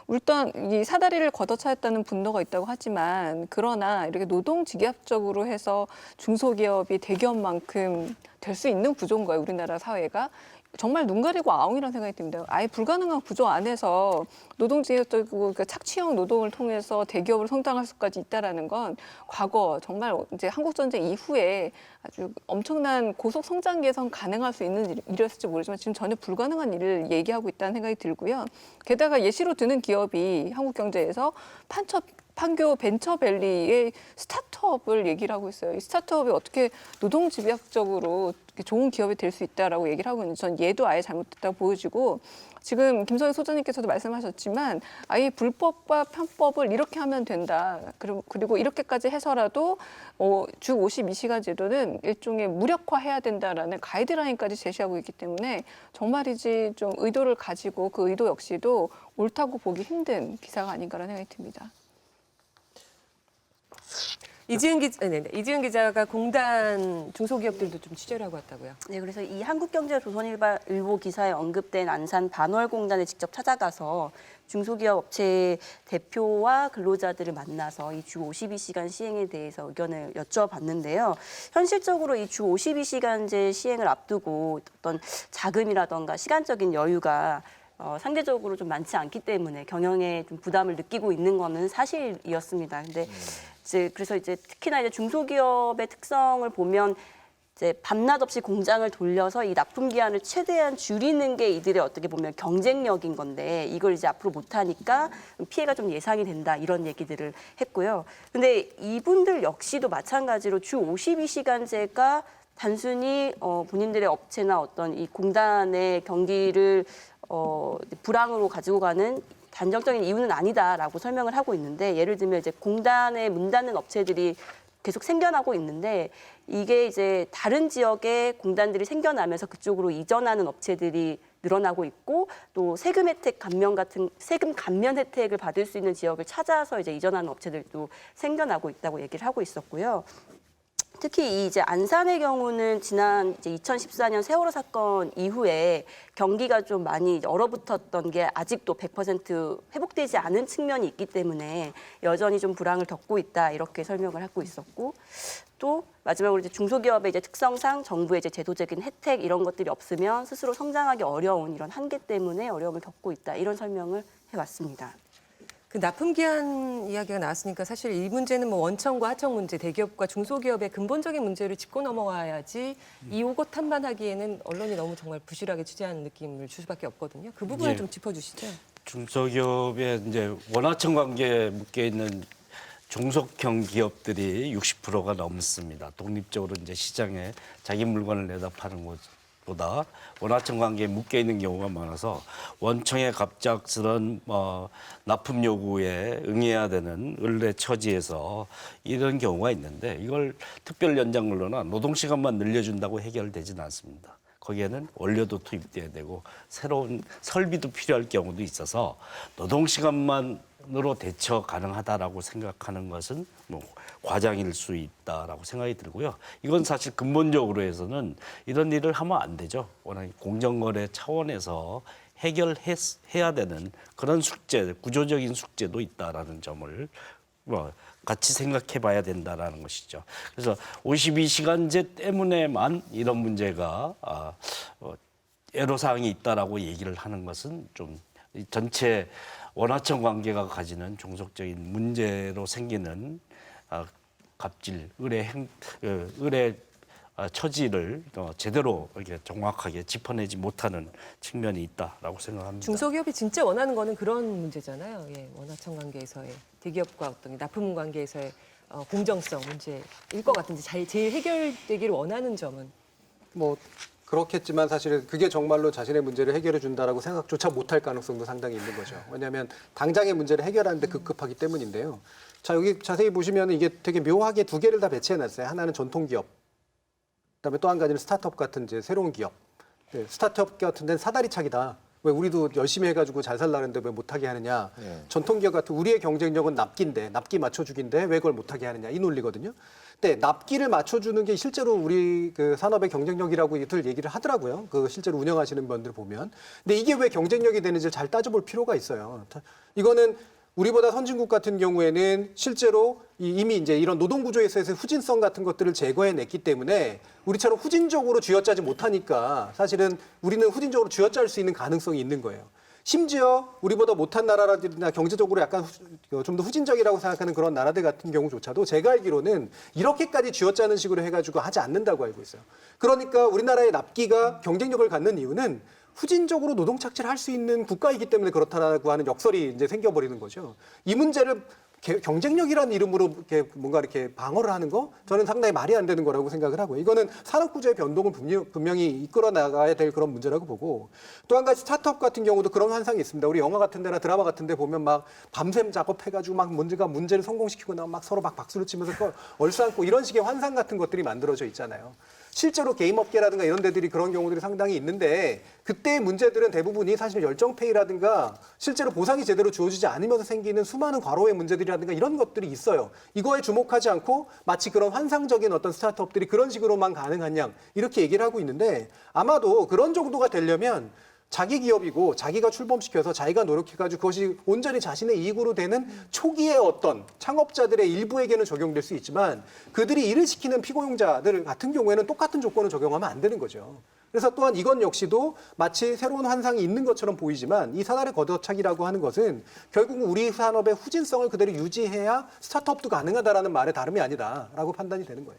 일단 이 사다리를 걷어차였다는 분노가 있다고 하지만, 그러나 이렇게 노동직약적으로 해서 중소기업이 대기업만큼 될 수 있는 구조인 거예요, 우리나라 사회가. 정말 눈 가리고 아웅이라는 생각이 듭니다. 아예 불가능한 구조 안에서 노동직약적이고 그러니까 착취형 노동을 통해서 대기업을 성장할 수까지 있다라는 건 과거 정말 이제 한국전쟁 이후에 아주 엄청난 고속 성장 개선 가능할 수 있는 일이었을지 모르지만 지금 전혀 불가능한 일을 얘기하고 있다는 생각이 들고요. 게다가 예시로 드는 기업이 한국 경제에서 판교 벤처밸리의 스타트업을 얘기를 하고 있어요. 이 스타트업이 어떻게 노동집약적으로 좋은 기업이 될 수 있다라고 얘기를 하고 있는지 전 얘도 아예 잘못됐다고 보여지고, 지금 김성희 소장님께서도 말씀하셨지만 아예 불법과 편법을 이렇게 하면 된다. 그리고 이렇게까지 해서라도 주 52시간 제도는 일종의 무력화해야 된다라는 가이드라인까지 제시하고 있기 때문에 정말이지 좀 의도를 가지고 그 의도 역시도 옳다고 보기 힘든 기사가 아닌가라는 생각이 듭니다. 이지은 기자가 공단 중소기업들도 좀 취재를 하고 왔다고요. 네, 그래서 이 한국경제조선일보 기사에 언급된 안산 반월공단에 직접 찾아가서 중소기업 업체 대표와 근로자들을 만나서 이 주 52시간 시행에 대해서 의견을 여쭤봤는데요. 현실적으로 이 주 52시간제 시행을 앞두고 어떤 자금이라던가 시간적인 여유가 상대적으로 좀 많지 않기 때문에 경영에 좀 부담을 느끼고 있는 거는 사실이었습니다. 근데 그래서 이제 특히나 이제 중소기업의 특성을 보면 이제 밤낮 없이 공장을 돌려서 이 납품 기한을 최대한 줄이는 게 이들의 어떻게 보면 경쟁력인 건데, 이걸 이제 앞으로 못 하니까 피해가 좀 예상이 된다, 이런 얘기들을 했고요. 근데 이분들 역시도 마찬가지로 주 52시간제가 단순히 본인들의 업체나 어떤 이 공단의 경기를 불황으로 가지고 가는 단정적인 이유는 아니다라고 설명을 하고 있는데, 예를 들면 이제 공단에 문 닫는 업체들이 계속 생겨나고 있는데, 이게 이제 다른 지역에 공단들이 생겨나면서 그쪽으로 이전하는 업체들이 늘어나고 있고, 또 세금 감면 혜택을 받을 수 있는 지역을 찾아서 이제 이전하는 업체들도 생겨나고 있다고 얘기를 하고 있었고요. 특히 이제 안산의 경우는 지난 이제 2014년 세월호 사건 이후에 경기가 좀 많이 얼어붙었던 게 아직도 100% 회복되지 않은 측면이 있기 때문에 여전히 좀 불황을 겪고 있다, 이렇게 설명을 하고 있었고, 또 마지막으로 이제 중소기업의 이제 특성상 정부의 이제 제도적인 혜택 이런 것들이 없으면 스스로 성장하기 어려운 이런 한계 때문에 어려움을 겪고 있다, 이런 설명을 해왔습니다. 그 납품 기한 이야기가 나왔으니까 사실 이 문제는 뭐 원청과 하청 문제, 대기업과 중소기업의 근본적인 문제를 짚고 넘어와야지 이 오고 탐반하기에는 언론이 너무 정말 부실하게 취재하는 느낌을 줄 수밖에 없거든요. 그 부분을 좀 짚어주시죠. 중소기업의 이제 원하청 관계에 묶여 있는 종속형 기업들이 60%가 넘습니다. 독립적으로 이제 시장에 자기 물건을 내다 파는 보다 원하청 관계에 묶여 있는 경우가 많아서 원청의 갑작스런 납품 요구에 응해야 되는 을의 처지에서 이런 경우가 있는데 이걸 특별 연장근로나 노동 시간만 늘려준다고 해결되지는 않습니다. 거기에는 원료도 투입돼야 되고 새로운 설비도 필요할 경우도 있어서 노동 시간만으로 대처 가능하다라고 생각하는 것은 뭐 과장일 수 있다라고 생각이 들고요. 이건 사실 근본적으로 해서는 이런 일을 하면 안 되죠. 워낙 공정거래 차원에서 해결해야 되는 그런 숙제, 구조적인 숙제도 있다라는 점을 같이 생각해 봐야 된다라는 것이죠. 그래서 52시간제 때문에만 이런 문제가 애로사항이 있다라고 얘기를 하는 것은 좀 전체 원하청 관계가 가지는 종속적인 문제로 생기는 갑질, 을의 처지를 제대로 이렇게 정확하게 짚어내지 못하는 측면이 있다라고 생각합니다. 중소기업이 진짜 원하는 거는 그런 문제잖아요. 예, 원하청 관계에서의 대기업과 어떤 납품 관계에서의 공정성 문제일 것 같은데 제일 해결되기를 원하는 점은 뭐 그렇겠지만 사실은 그게 정말로 자신의 문제를 해결해 준다라고 생각조차 못할 가능성도 상당히 있는 거죠. 왜냐하면 당장의 문제를 해결하는데 급급하기 때문인데요. 자, 여기 자세히 보시면 이게 되게 묘하게 두 개를 다 배치해놨어요. 하나는 전통기업, 그다음에 또 한 가지는 스타트업 같은 이제 새로운 기업. 네, 스타트업 같은 데는 사다리차기다. 왜 우리도 열심히 해가지고 잘 살라는데 왜 못하게 하느냐. 네. 전통기업 같은 우리의 경쟁력은 납기인데 납기 맞춰주기인데 왜 그걸 못하게 하느냐 이 논리거든요. 근데 납기를 맞춰주는 게 실제로 우리 그 산업의 경쟁력이라고들 얘기를 하더라고요. 그 실제로 운영하시는 분들 보면. 근데 이게 왜 경쟁력이 되는지 잘 따져볼 필요가 있어요. 이거는 우리보다 선진국 같은 경우에는 실제로 이미 이제 이런 노동 구조에서의 후진성 같은 것들을 제거해냈기 때문에 우리처럼 후진적으로 쥐어짜지 못하니까 사실은 우리는 후진적으로 쥐어짤 수 있는 가능성이 있는 거예요. 심지어 우리보다 못한 나라라든가 경제적으로 약간 좀 더 후진적이라고 생각하는 그런 나라들 같은 경우조차도 제가 알기로는 이렇게까지 쥐어짜는 식으로 해가지고 하지 않는다고 알고 있어요. 그러니까 우리나라의 납기가 경쟁력을 갖는 이유는 후진적으로 노동 착취를 할 수 있는 국가이기 때문에 그렇다라고 하는 역설이 이제 생겨버리는 거죠. 이 문제를 경쟁력이라는 이름으로 이렇게 뭔가 이렇게 방어를 하는 거 저는 상당히 말이 안 되는 거라고 생각을 하고요. 이거는 산업 구조의 변동을 분명히 이끌어 나가야 될 그런 문제라고 보고 또 한 가지 스타트업 같은 경우도 그런 환상이 있습니다. 우리 영화 같은 데나 드라마 같은 데 보면 막 밤샘 작업해가지고 막 문제를 성공시키고 나면 막 서로 막 박수를 치면서 얼싸안고 이런 식의 환상 같은 것들이 만들어져 있잖아요. 실제로 게임 업계라든가 이런 데들이 그런 경우들이 상당히 있는데 그때의 문제들은 대부분이 사실 열정페이라든가 실제로 보상이 제대로 주어지지 않으면서 생기는 수많은 과로의 문제들이라든가 이런 것들이 있어요. 이거에 주목하지 않고 마치 그런 환상적인 어떤 스타트업들이 그런 식으로만 가능한 양 이렇게 얘기를 하고 있는데 아마도 그런 정도가 되려면 자기 기업이고 자기가 출범시켜서 자기가 노력해가지고 그것이 온전히 자신의 이익으로 되는 초기의 어떤 창업자들의 일부에게는 적용될 수 있지만 그들이 일을 시키는 피고용자들 같은 경우에는 똑같은 조건을 적용하면 안 되는 거죠. 그래서 또한 이건 역시도 마치 새로운 환상이 있는 것처럼 보이지만 이 사다리 걷어차기라고 하는 것은 결국은 우리 산업의 후진성을 그대로 유지해야 스타트업도 가능하다라는 말에 다름이 아니다라고 판단이 되는 거예요.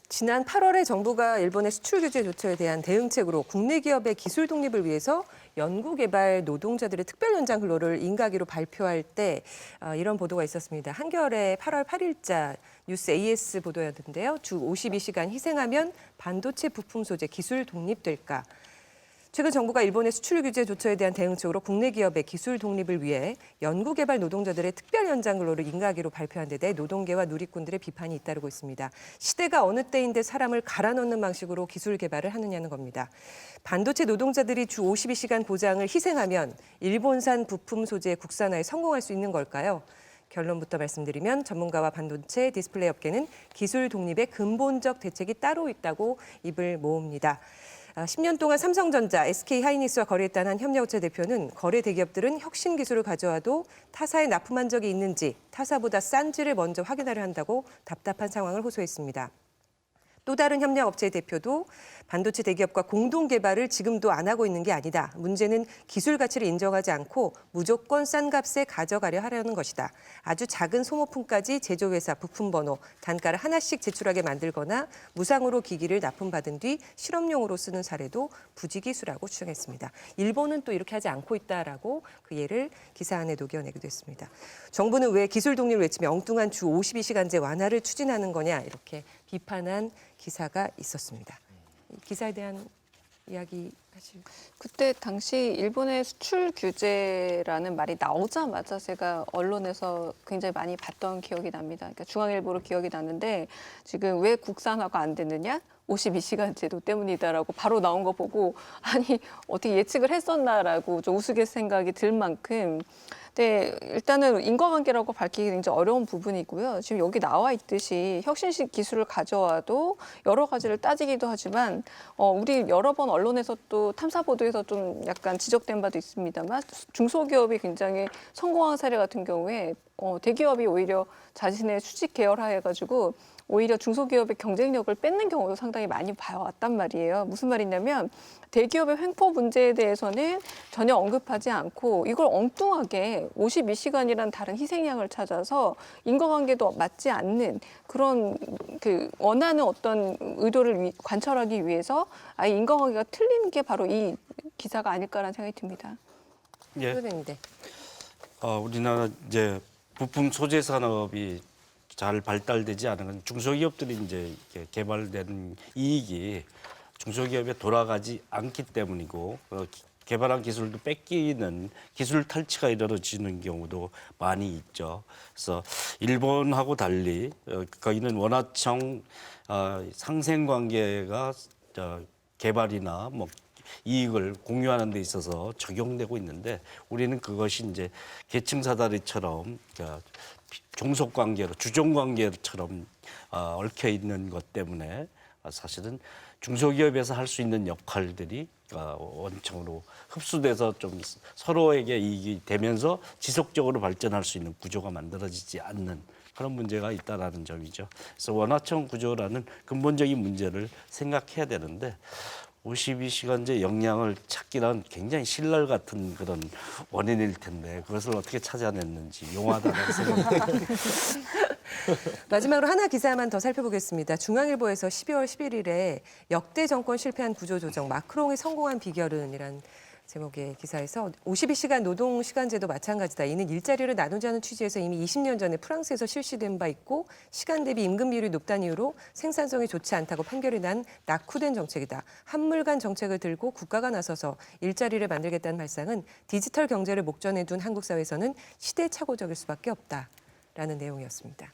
지난 8월에 정부가 일본의 수출 규제 조처에 대한 대응책으로 국내 기업의 기술 독립을 위해서 연구개발 노동자들의 특별 연장 근로를 인가기로 발표할 때 이런 보도가 있었습니다. 한겨레 8월 8일자 뉴스 AS 보도였는데요. 주 52시간 희생하면 반도체 부품 소재 기술 독립될까? 최근 정부가 일본의 수출 규제 조처에 대한 대응책으로 국내 기업의 기술 독립을 위해 연구개발 노동자들의 특별 연장 근로를 인가하기로 발표한 데 대해 노동계와 누리꾼들의 비판이 잇따르고 있습니다. 시대가 어느 때인데 사람을 갈아 넣는 방식으로 기술 개발을 하느냐는 겁니다. 반도체 노동자들이 주 52시간 고장을 희생하면 일본산 부품 소재 국산화에 성공할 수 있는 걸까요? 결론부터 말씀드리면 전문가와 반도체 디스플레이 업계는 기술 독립의 근본적 대책이 따로 있다고 입을 모읍니다. 10년 동안 삼성전자, SK하이닉스와 거래했다는 한 협력업체 대표는 거래 대기업들은 혁신 기술을 가져와도 타사에 납품한 적이 있는지 타사보다 싼지를 먼저 확인하려 한다고 답답한 상황을 호소했습니다. 또 다른 협력업체 대표도 반도체 대기업과 공동 개발을 지금도 안 하고 있는 게 아니다. 문제는 기술 가치를 인정하지 않고 무조건 싼 값에 가져가려 하려는 것이다. 아주 작은 소모품까지 제조회사 부품번호, 단가를 하나씩 제출하게 만들거나 무상으로 기기를 납품받은 뒤 실험용으로 쓰는 사례도 부지기수라고 주장했습니다. 일본은 또 이렇게 하지 않고 있다라고 그 예를 기사 안에 녹여내기도 했습니다. 정부는 왜 기술 독립을 외치며 엉뚱한 주 52시간제 완화를 추진하는 거냐 이렇게 비판한 기사가 있었습니다. 이 기사에 대한 이야기하실. 그때 당시 일본의 수출 규제라는 말이 나오자마자 제가 언론에서 굉장히 많이 봤던 기억이 납니다. 그러니까 중앙일보로 기억이 나는데 지금 왜 국산화가 안 되느냐? 52시간 제도 때문이다라고 바로 나온 거 보고 아니 어떻게 예측을 했었나라고 좀 우스갯 생각이 들 만큼 네, 일단은 인과관계라고 밝히기 굉장히 어려운 부분이고요. 지금 여기 나와 있듯이 혁신식 기술을 가져와도 여러 가지를 따지기도 하지만 우리 여러 번 언론에서 또 탐사 보도에서 좀 약간 지적된 바도 있습니다만 중소기업이 굉장히 성공한 사례 같은 경우에 대기업이 오히려 자신의 수직 계열화해가지고 오히려 중소기업의 경쟁력을 뺏는 경우도 상당히 많이 봐왔단 말이에요. 무슨 말이냐면 대기업의 횡포 문제에 대해서는 전혀 언급하지 않고 이걸 엉뚱하게 52시간이란 다른 희생양을 찾아서 인과관계도 맞지 않는 그런 그 원하는 어떤 의도를 관철하기 위해서 아예 인과관계가 틀린 게 바로 이 기사가 아닐까라는 생각이 듭니다. 예. 선생님들. 우리나라 이제 부품 소재 산업이 잘 발달되지 않은 건 중소기업들이 이제 이렇게 개발된 이익이 중소기업에 돌아가지 않기 때문이고 개발한 기술도 뺏기는 기술 탈취가 이루어지는 경우도 많이 있죠. 그래서 일본하고 달리 거기는 원화청 상생관계가 개발이나 뭐 이익을 공유하는 데 있어서 적용되고 있는데 우리는 그것이 이제 계층 사다리처럼 종속관계로 주종관계처럼 얽혀 있는 것 때문에 사실은 중소기업에서 할 수 있는 역할들이 원청으로 흡수돼서 좀 서로에게 이익이 되면서 지속적으로 발전할 수 있는 구조가 만들어지지 않는 그런 문제가 있다라는 점이죠. 그래서 원화청 구조라는 근본적인 문제를 생각해야 되는데 52시간제 역량을 찾기란 굉장히 신랄 같은 그런 원인일 텐데 그것을 어떻게 찾아냈는지 용하다는 생각이 마지막으로 하나 기사만 더 살펴보겠습니다. 중앙일보에서 12월 11일에 역대 정권 실패한 구조조정 마크롱이 성공한 비결은이란 제목의 기사에서 52시간 노동시간제도 마찬가지다. 이는 일자리를 나누자는 취지에서 이미 20년 전에 프랑스에서 실시된 바 있고 시간 대비 임금 비율이 높다는 이유로 생산성이 좋지 않다고 판결이 난 낙후된 정책이다. 한물간 정책을 들고 국가가 나서서 일자리를 만들겠다는 발상은 디지털 경제를 목전에 둔 한국 사회에서는 시대착오적일 수밖에 없다라는 내용이었습니다.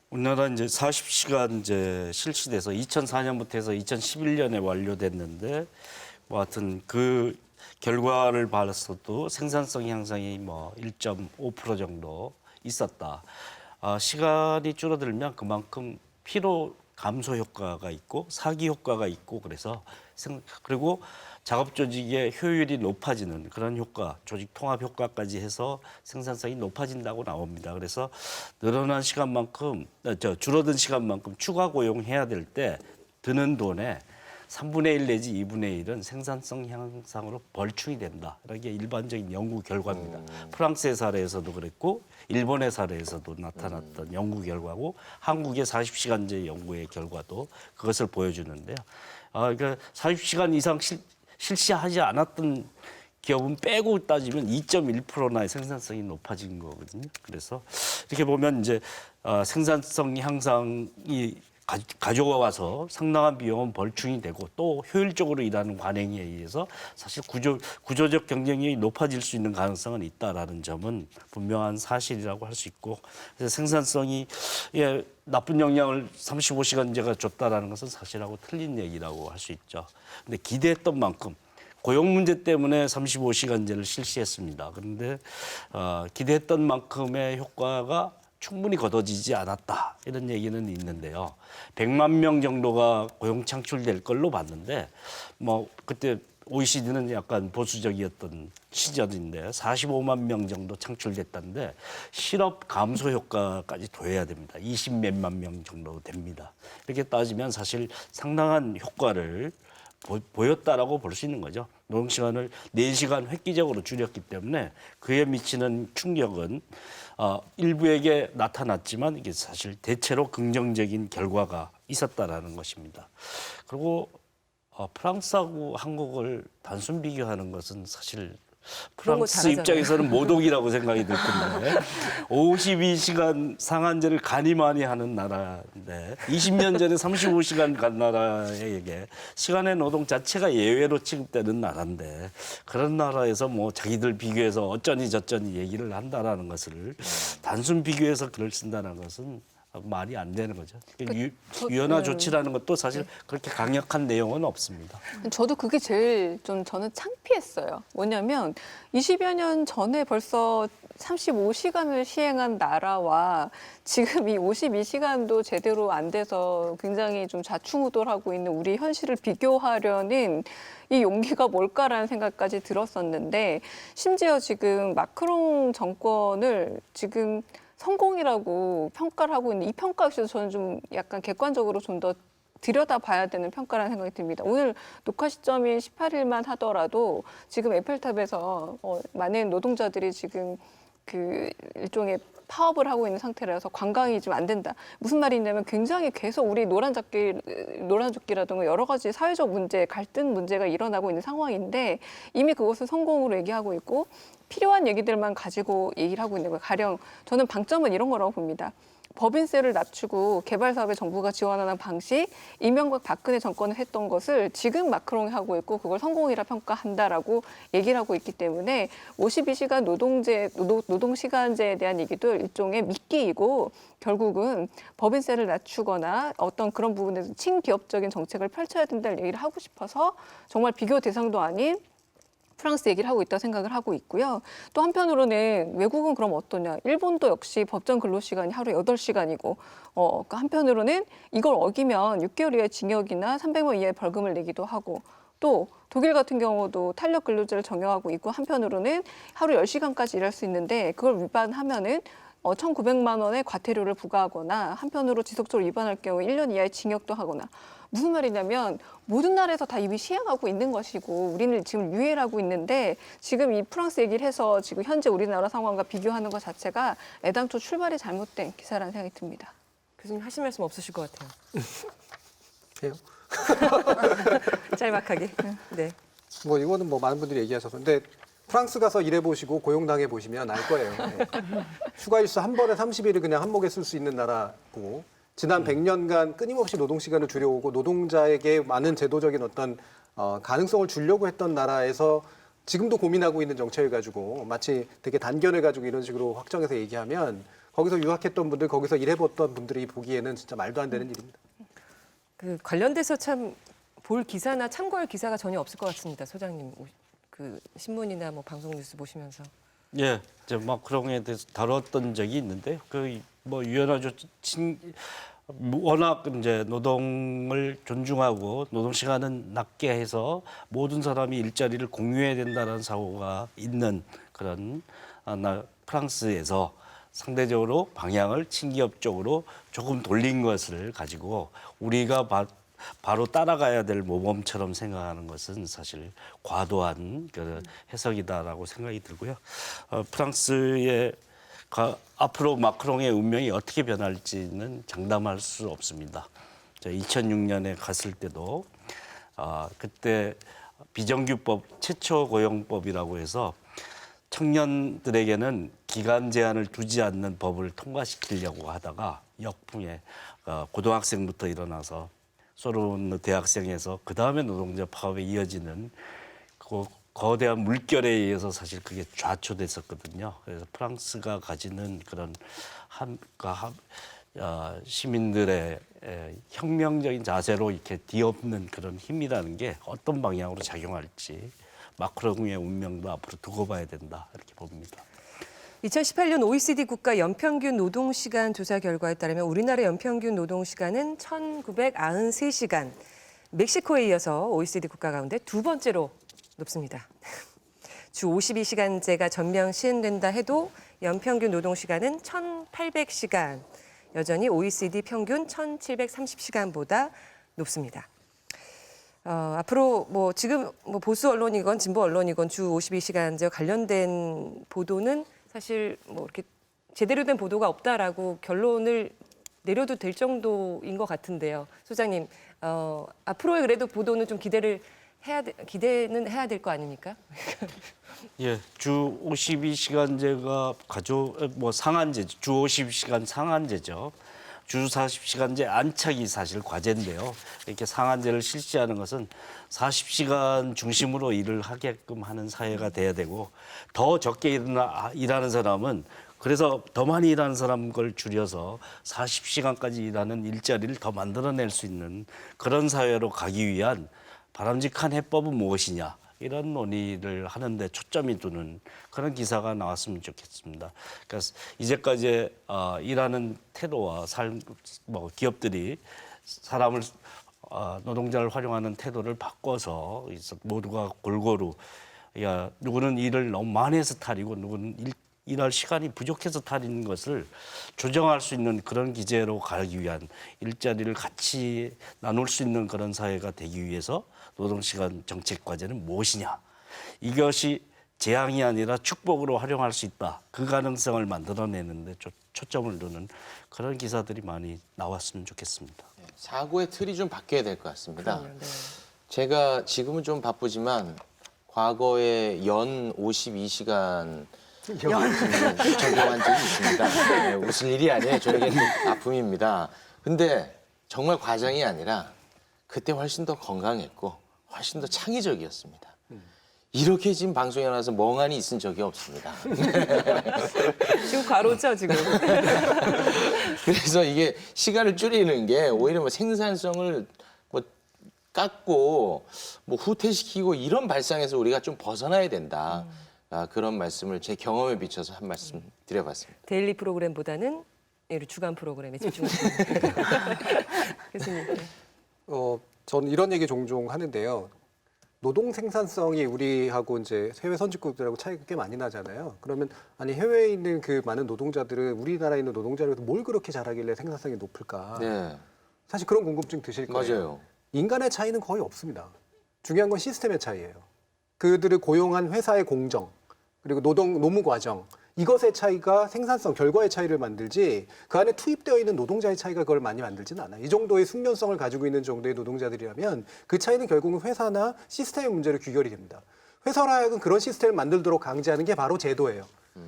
우리나라 이제 40시간제 실시돼서 2004년부터 해서 2011년에 완료됐는데 뭐 하여튼 그 결과를 봤어도 생산성 향상이 뭐 1.5% 정도 있었다. 시간이 줄어들면 그만큼 피로 감소 효과가 있고 사기 효과가 있고 그래서 그리고 작업 조직의 효율이 높아지는 그런 효과, 조직 통합 효과까지 해서 생산성이 높아진다고 나옵니다. 그래서 늘어난 시간만큼 줄어든 시간만큼 추가 고용해야 될 때 드는 돈에 3분의 1 내지 2분의 1은 생산성 향상으로 벌충이 된다. 이런 게 일반적인 연구 결과입니다. 프랑스의 사례에서도 그랬고 일본의 사례에서도 나타났던 연구 결과고 한국의 40시간제 연구의 결과도 그것을 보여주는데요. 그러니까 40시간 이상 실시하지 않았던 기업은 빼고 따지면 2.1%나의 생산성이 높아진 거거든요. 그래서 이렇게 보면 이제 생산성 향상이 가져와서 상당한 비용은 벌충이 되고 또 효율적으로 일하는 관행에 의해서 사실 구조적 경쟁력이 높아질 수 있는 가능성은 있다라는 점은 분명한 사실이라고 할 수 있고 그래서 생산성이 나쁜 영향을 35시간제가 줬다라는 것은 사실하고 틀린 얘기라고 할 수 있죠. 근데 기대했던 만큼 고용 문제 때문에 35시간제를 실시했습니다. 그런데 기대했던 만큼의 효과가 충분히 거둬지지 않았다. 이런 얘기는 있는데요. 100만 명 정도가 고용 창출될 걸로 봤는데 뭐 그때 OECD는 약간 보수적이었던 시절인데 45만 명 정도 창출됐다는데 실업 감소 효과까지 더해야 됩니다. 20몇만 명 정도 됩니다. 이렇게 따지면 사실 상당한 효과를 보였다라고 볼 수 있는 거죠. 노동시간을 4시간 획기적으로 줄였기 때문에 그에 미치는 충격은 일부에게 나타났지만 이게 사실 대체로 긍정적인 결과가 있었다라는 것입니다. 그리고 프랑스하고 한국을 단순 비교하는 것은 사실 그런 거 프랑스 잘하잖아요. 입장에서는 모독이라고 생각이 들 텐데 52시간 상한제를 간이 많이 하는 나라인데 20년 전에 35시간 간 나라에게 시간의 노동 자체가 예외로 취급되는 나라인데 그런 나라에서 뭐 자기들 비교해서 어쩌니 저쩌니 얘기를 한다라는 것을 단순 비교해서 글을 쓴다는 것은 말이 안 되는 거죠. 유연화 조치라는 것도 사실 그렇게 강력한 내용은 없습니다. 저도 그게 제일 좀 저는 창피했어요. 뭐냐면 20여 년 전에 벌써 35시간을 시행한 나라와 지금 이 52시간도 제대로 안 돼서 굉장히 좀 좌충우돌하고 있는 우리 현실을 비교하려는 이 용기가 뭘까라는 생각까지 들었었는데 심지어 지금 마크롱 정권을 지금 성공이라고 평가를 하고 있는 이 평가 역시도 저는 좀 약간 객관적으로 좀 더 들여다봐야 되는 평가라는 생각이 듭니다. 오늘 녹화 시점이 18일만 하더라도 지금 에펠탑에서 많은 노동자들이 지금 그 일종의 파업을 하고 있는 상태라서 관광이 좀 안 된다. 무슨 말이냐면 굉장히 계속 우리 노란조끼라든가 여러 가지 사회적 문제, 갈등 문제가 일어나고 있는 상황인데 이미 그것을 성공으로 얘기하고 있고 필요한 얘기들만 가지고 얘기를 하고 있는 거예요. 가령 저는 방점은 이런 거라고 봅니다. 법인세를 낮추고 개발 사업에 정부가 지원하는 방식, 이명박 박근혜 정권을 했던 것을 지금 마크롱이 하고 있고 그걸 성공이라 평가한다라고 얘기를 하고 있기 때문에 52시간 노동시간제에 대한 얘기도 일종의 미끼이고 결국은 법인세를 낮추거나 어떤 그런 부분에서 친기업적인 정책을 펼쳐야 된다는 얘기를 하고 싶어서 정말 비교 대상도 아닌 프랑스 얘기를 하고 있다고 생각을 하고 있고요. 또 한편으로는 외국은 그럼 어떠냐. 일본도 역시 법정 근로시간이 하루에 8시간이고 그러니까 한편으로는 이걸 어기면 6개월 이하의 징역이나 300만 원 이하의 벌금을 내기도 하고 또 독일 같은 경우도 탄력 근로제를 적용하고 있고 한편으로는 하루 10시간까지 일할 수 있는데 그걸 위반하면은 1,900만 원의 과태료를 부과하거나 한편으로 지속적으로 위반할 경우 1년 이하의 징역도 하거나 무슨 말이냐면 모든 나라에서 다 이미 시행하고 있는 것이고 우리는 지금 유예하고 있는데 지금 이 프랑스 얘기를 해서 지금 현재 우리나라 상황과 비교하는 것 자체가 애당초 출발이 잘못된 기사라는 생각이 듭니다. 교수님 하실 말씀 없으실 것 같아요. 해요? 짤막하게. 네. 뭐 이거는 뭐 많은 분들이 얘기하셔서 근데 프랑스 가서 일해보시고 고용당해 보시면 알 거예요. 네. 휴가일수 한 번에 30일을 그냥 한목에 쓸 수 있는 나라고 지난 100년간 끊임없이 노동시간을 줄여오고 노동자에게 많은 제도적인 어떤 가능성을 주려고 했던 나라에서 지금도 고민하고 있는 정책을 가지고 마치 되게 단견해가지고 이런 식으로 확정해서 얘기하면 거기서 유학했던 분들, 거기서 일해봤던 분들이 보기에는 진짜 말도 안 되는 일입니다. 그 관련돼서 참 볼 기사나 참고할 기사가 전혀 없을 것 같습니다. 소장님 그 신문이나 뭐 방송 뉴스 보시면서. 예, 저 마크롱에 대해서 다뤘던 적이 있는데 그 뭐 유연화 조치 워낙 이제 노동을 존중하고 노동 시간은 낮게 해서 모든 사람이 일자리를 공유해야 된다는 사고가 있는 그런 프랑스에서 상대적으로 방향을 친기업 쪽으로 조금 돌린 것을 가지고 우리가 바로 따라가야 될 모범처럼 생각하는 것은 사실 과도한 그 해석이다라고 생각이 들고요. 프랑스의 앞으로 마크롱의 운명이 어떻게 변할지는 장담할 수 없습니다. 2006년에 갔을 때도 그때 비정규법 최초 고용법이라고 해서 청년들에게는 기간 제한을 두지 않는 법을 통과시키려고 하다가 역풍에 고등학생부터 일어나서 소련 대학생에서 그다음에 노동자 파업에 이어지는 그 거대한 물결에 의해서 사실 그게 좌초됐었거든요. 그래서 프랑스가 가지는 그런 시민들의 혁명적인 자세로 이렇게 뒤엎는 그런 힘이라는 게 어떤 방향으로 작용할지 마크롱의 운명도 앞으로 두고 봐야 된다 이렇게 봅니다. 2018년 OECD 국가 연평균 노동시간 조사 결과에 따르면 우리나라 연평균 노동시간은 1,993시간, 멕시코에 이어서 OECD 국가 가운데 두 번째로 높습니다. 주 52시간제가 전면 시행된다 해도 연평균 노동시간은 1,800시간, 여전히 OECD 평균 1,730시간보다 높습니다. 앞으로 뭐 지금 뭐 보수 언론이건 진보 언론이건 주 52시간제와 관련된 보도는 사실 뭐 이렇게 제대로 된 보도가 없다라고 결론을 내려도 될 정도인 것 같은데요. 소장님, 앞으로의 그래도 보도는 좀 기대를 기대는 해야 될 거 아닙니까? 예, 주 52시간제가 상한제, 주 50시간 상한제죠. 주 40시간제 안착이 사실 과제인데요. 이렇게 상한제를 실시하는 것은 40시간 중심으로 일을 하게끔 하는 사회가 돼야 되고, 더 적게 일하는 사람은 그래서 더 많이 일하는 사람 걸 줄여서 40시간까지 일하는 일자리를 더 만들어낼 수 있는 그런 사회로 가기 위한 바람직한 해법은 무엇이냐, 이런 논의를 하는데 초점이 두는 그런 기사가 나왔으면 좋겠습니다. 그래서 이제까지 일하는 태도와 기업들이 사람을 노동자를 활용하는 태도를 바꿔서 모두가 골고루, 누구는 일을 너무 많이 해서 탈이고 누구는 일할 시간이 부족해서 탈인 것을 조정할 수 있는 그런 기제로 가기 위한, 일자리를 같이 나눌 수 있는 그런 사회가 되기 위해서 노동시간 정책 과제는 무엇이냐. 이것이 재앙이 아니라 축복으로 활용할 수 있다. 그 가능성을 만들어내는데 초점을 두는 그런 기사들이 많이 나왔으면 좋겠습니다. 사고의 틀이 좀 바뀌어야 될 것 같습니다. 그럼요, 네. 제가 지금은 좀 바쁘지만 과거에 연 52시간 적용한 적이 있습니다. 네, 웃을 일이 아니에요. 저에게는 아픔입니다. 근데 정말 과장이 아니라 그때 훨씬 더 건강했고 훨씬 더 창의적이었습니다. 이렇게 지금 방송에 나와서 멍하니 있은 적이 없습니다. 지금 과로죠, 지금. 그래서 이게 시간을 줄이는 게 오히려 생산성을 깎고 후퇴시키고 이런 발상에서 우리가 좀 벗어나야 된다. 그런 말씀을 제 경험에 비춰서 한 말씀 드려봤습니다. 데일리 프로그램보다는 주간 프로그램에 집중하시는 교수님. 저는 이런 얘기 종종 하는데요. 노동 생산성이 우리하고 이제 해외 선진국들하고 차이가 꽤 많이 나잖아요. 그러면 아니 해외에 있는 그 많은 노동자들은 우리나라에 있는 노동자를 뭘 그렇게 잘하길래 생산성이 높을까? 네, 사실 그런 궁금증 드실 거예요. 맞아요. 인간의 차이는 거의 없습니다. 중요한 건 시스템의 차이예요. 그들을 고용한 회사의 공정, 그리고 노무 과정, 이것의 차이가 생산성, 결과의 차이를 만들지 그 안에 투입되어 있는 노동자의 차이가 그걸 많이 만들지는 않아요. 이 정도의 숙련성을 가지고 있는 정도의 노동자들이라면 그 차이는 결국은 회사나 시스템의 문제로 귀결이 됩니다. 회사로 하여금 그런 시스템을 만들도록 강제하는 게 바로 제도예요.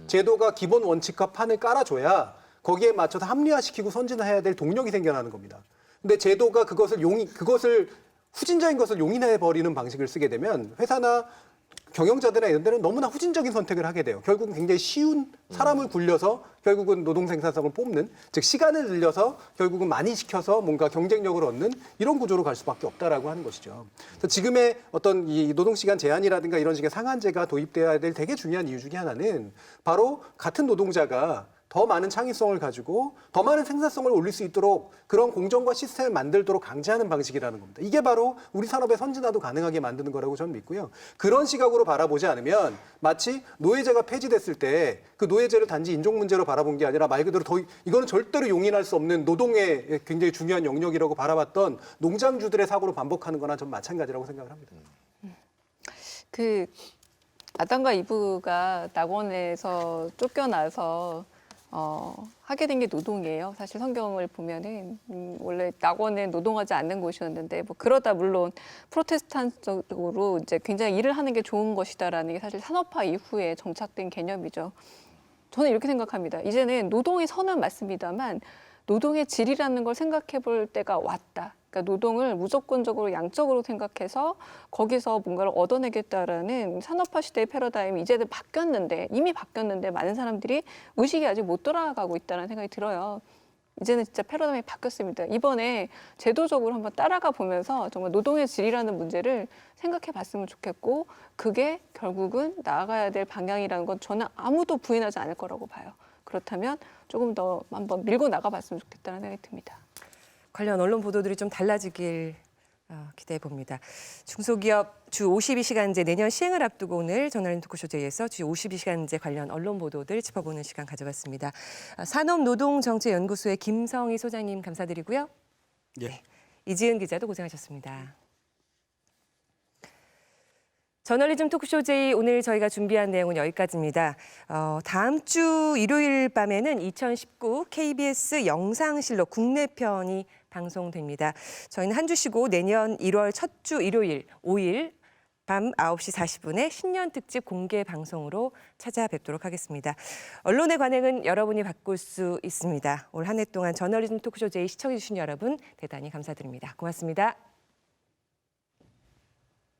제도가 기본 원칙과 판을 깔아줘야 거기에 맞춰서 합리화시키고 선진화해야 될 동력이 생겨나는 겁니다. 근데 제도가 그것을 후진적인 것을 용인해버리는 방식을 쓰게 되면 회사나 경영자들이나 이런 데는 너무나 후진적인 선택을 하게 돼요. 결국은 굉장히 쉬운 사람을 굴려서 결국은 노동 생산성을 뽑는, 즉 시간을 늘려서 결국은 많이 시켜서 뭔가 경쟁력을 얻는 이런 구조로 갈 수밖에 없다라고 하는 것이죠. 그래서 지금의 어떤 이 노동 시간 제한이라든가 이런 식의 상한제가 도입돼야 될 되게 중요한 이유 중에 하나는 바로 같은 노동자가 더 많은 창의성을 가지고 더 많은 생산성을 올릴 수 있도록 그런 공정과 시스템을 만들도록 강제하는 방식이라는 겁니다. 이게 바로 우리 산업의 선진화도 가능하게 만드는 거라고 저는 믿고요. 그런 시각으로 바라보지 않으면 마치 노예제가 폐지됐을 때 그 노예제를 단지 인종 문제로 바라본 게 아니라 말 그대로 이거는 절대로 용인할 수 없는 노동의 굉장히 중요한 영역이라고 바라봤던 농장주들의 사고를 반복하는 거나 전 마찬가지라고 생각을 합니다. 아담과 이브가 낙원에서 쫓겨나서 하게 된 게 노동이에요. 사실 성경을 보면은 원래 낙원은 노동하지 않는 곳이었는데 그러다 물론 프로테스탄트적으로 이제 굉장히 일을 하는 게 좋은 것이다라는 게 사실 산업화 이후에 정착된 개념이죠. 저는 이렇게 생각합니다. 이제는 노동의 선은 맞습니다만 노동의 질이라는 걸 생각해 볼 때가 왔다. 그러니까 노동을 무조건적으로 양적으로 생각해서 거기서 뭔가를 얻어내겠다라는 산업화 시대의 패러다임이 이제는 이미 바뀌었는데 많은 사람들이 의식이 아직 못 돌아가고 있다는 생각이 들어요. 이제는 진짜 패러다임이 바뀌었습니다. 이번에 제도적으로 한번 따라가 보면서 정말 노동의 질이라는 문제를 생각해 봤으면 좋겠고 그게 결국은 나아가야 될 방향이라는 건 저는 아무도 부인하지 않을 거라고 봐요. 그렇다면 조금 더 한번 밀고 나가봤으면 좋겠다는 생각이 듭니다. 관련 언론 보도들이 좀 달라지길 기대해 봅니다. 중소기업 주 52시간제 내년 시행을 앞두고 오늘 전날림 토크쇼 제이에서 주 52시간제 관련 언론 보도들 짚어보는 시간 가져봤습니다. 산업노동정책연구소의 김성희 소장님 감사드리고요. 예. 네, 이지은 기자도 고생하셨습니다. 저널리즘 토크쇼 제이 오늘 저희가 준비한 내용은 여기까지입니다. 다음 주 일요일 밤에는 2019 KBS 영상실록 국내편이 방송됩니다. 저희는 한 주 쉬고 내년 1월 첫 주 일요일 5일 밤 9시 40분에 신년 특집 공개 방송으로 찾아뵙도록 하겠습니다. 언론의 관행은 여러분이 바꿀 수 있습니다. 올 한 해 동안 저널리즘 토크쇼 제이 시청해주신 여러분 대단히 감사드립니다. 고맙습니다.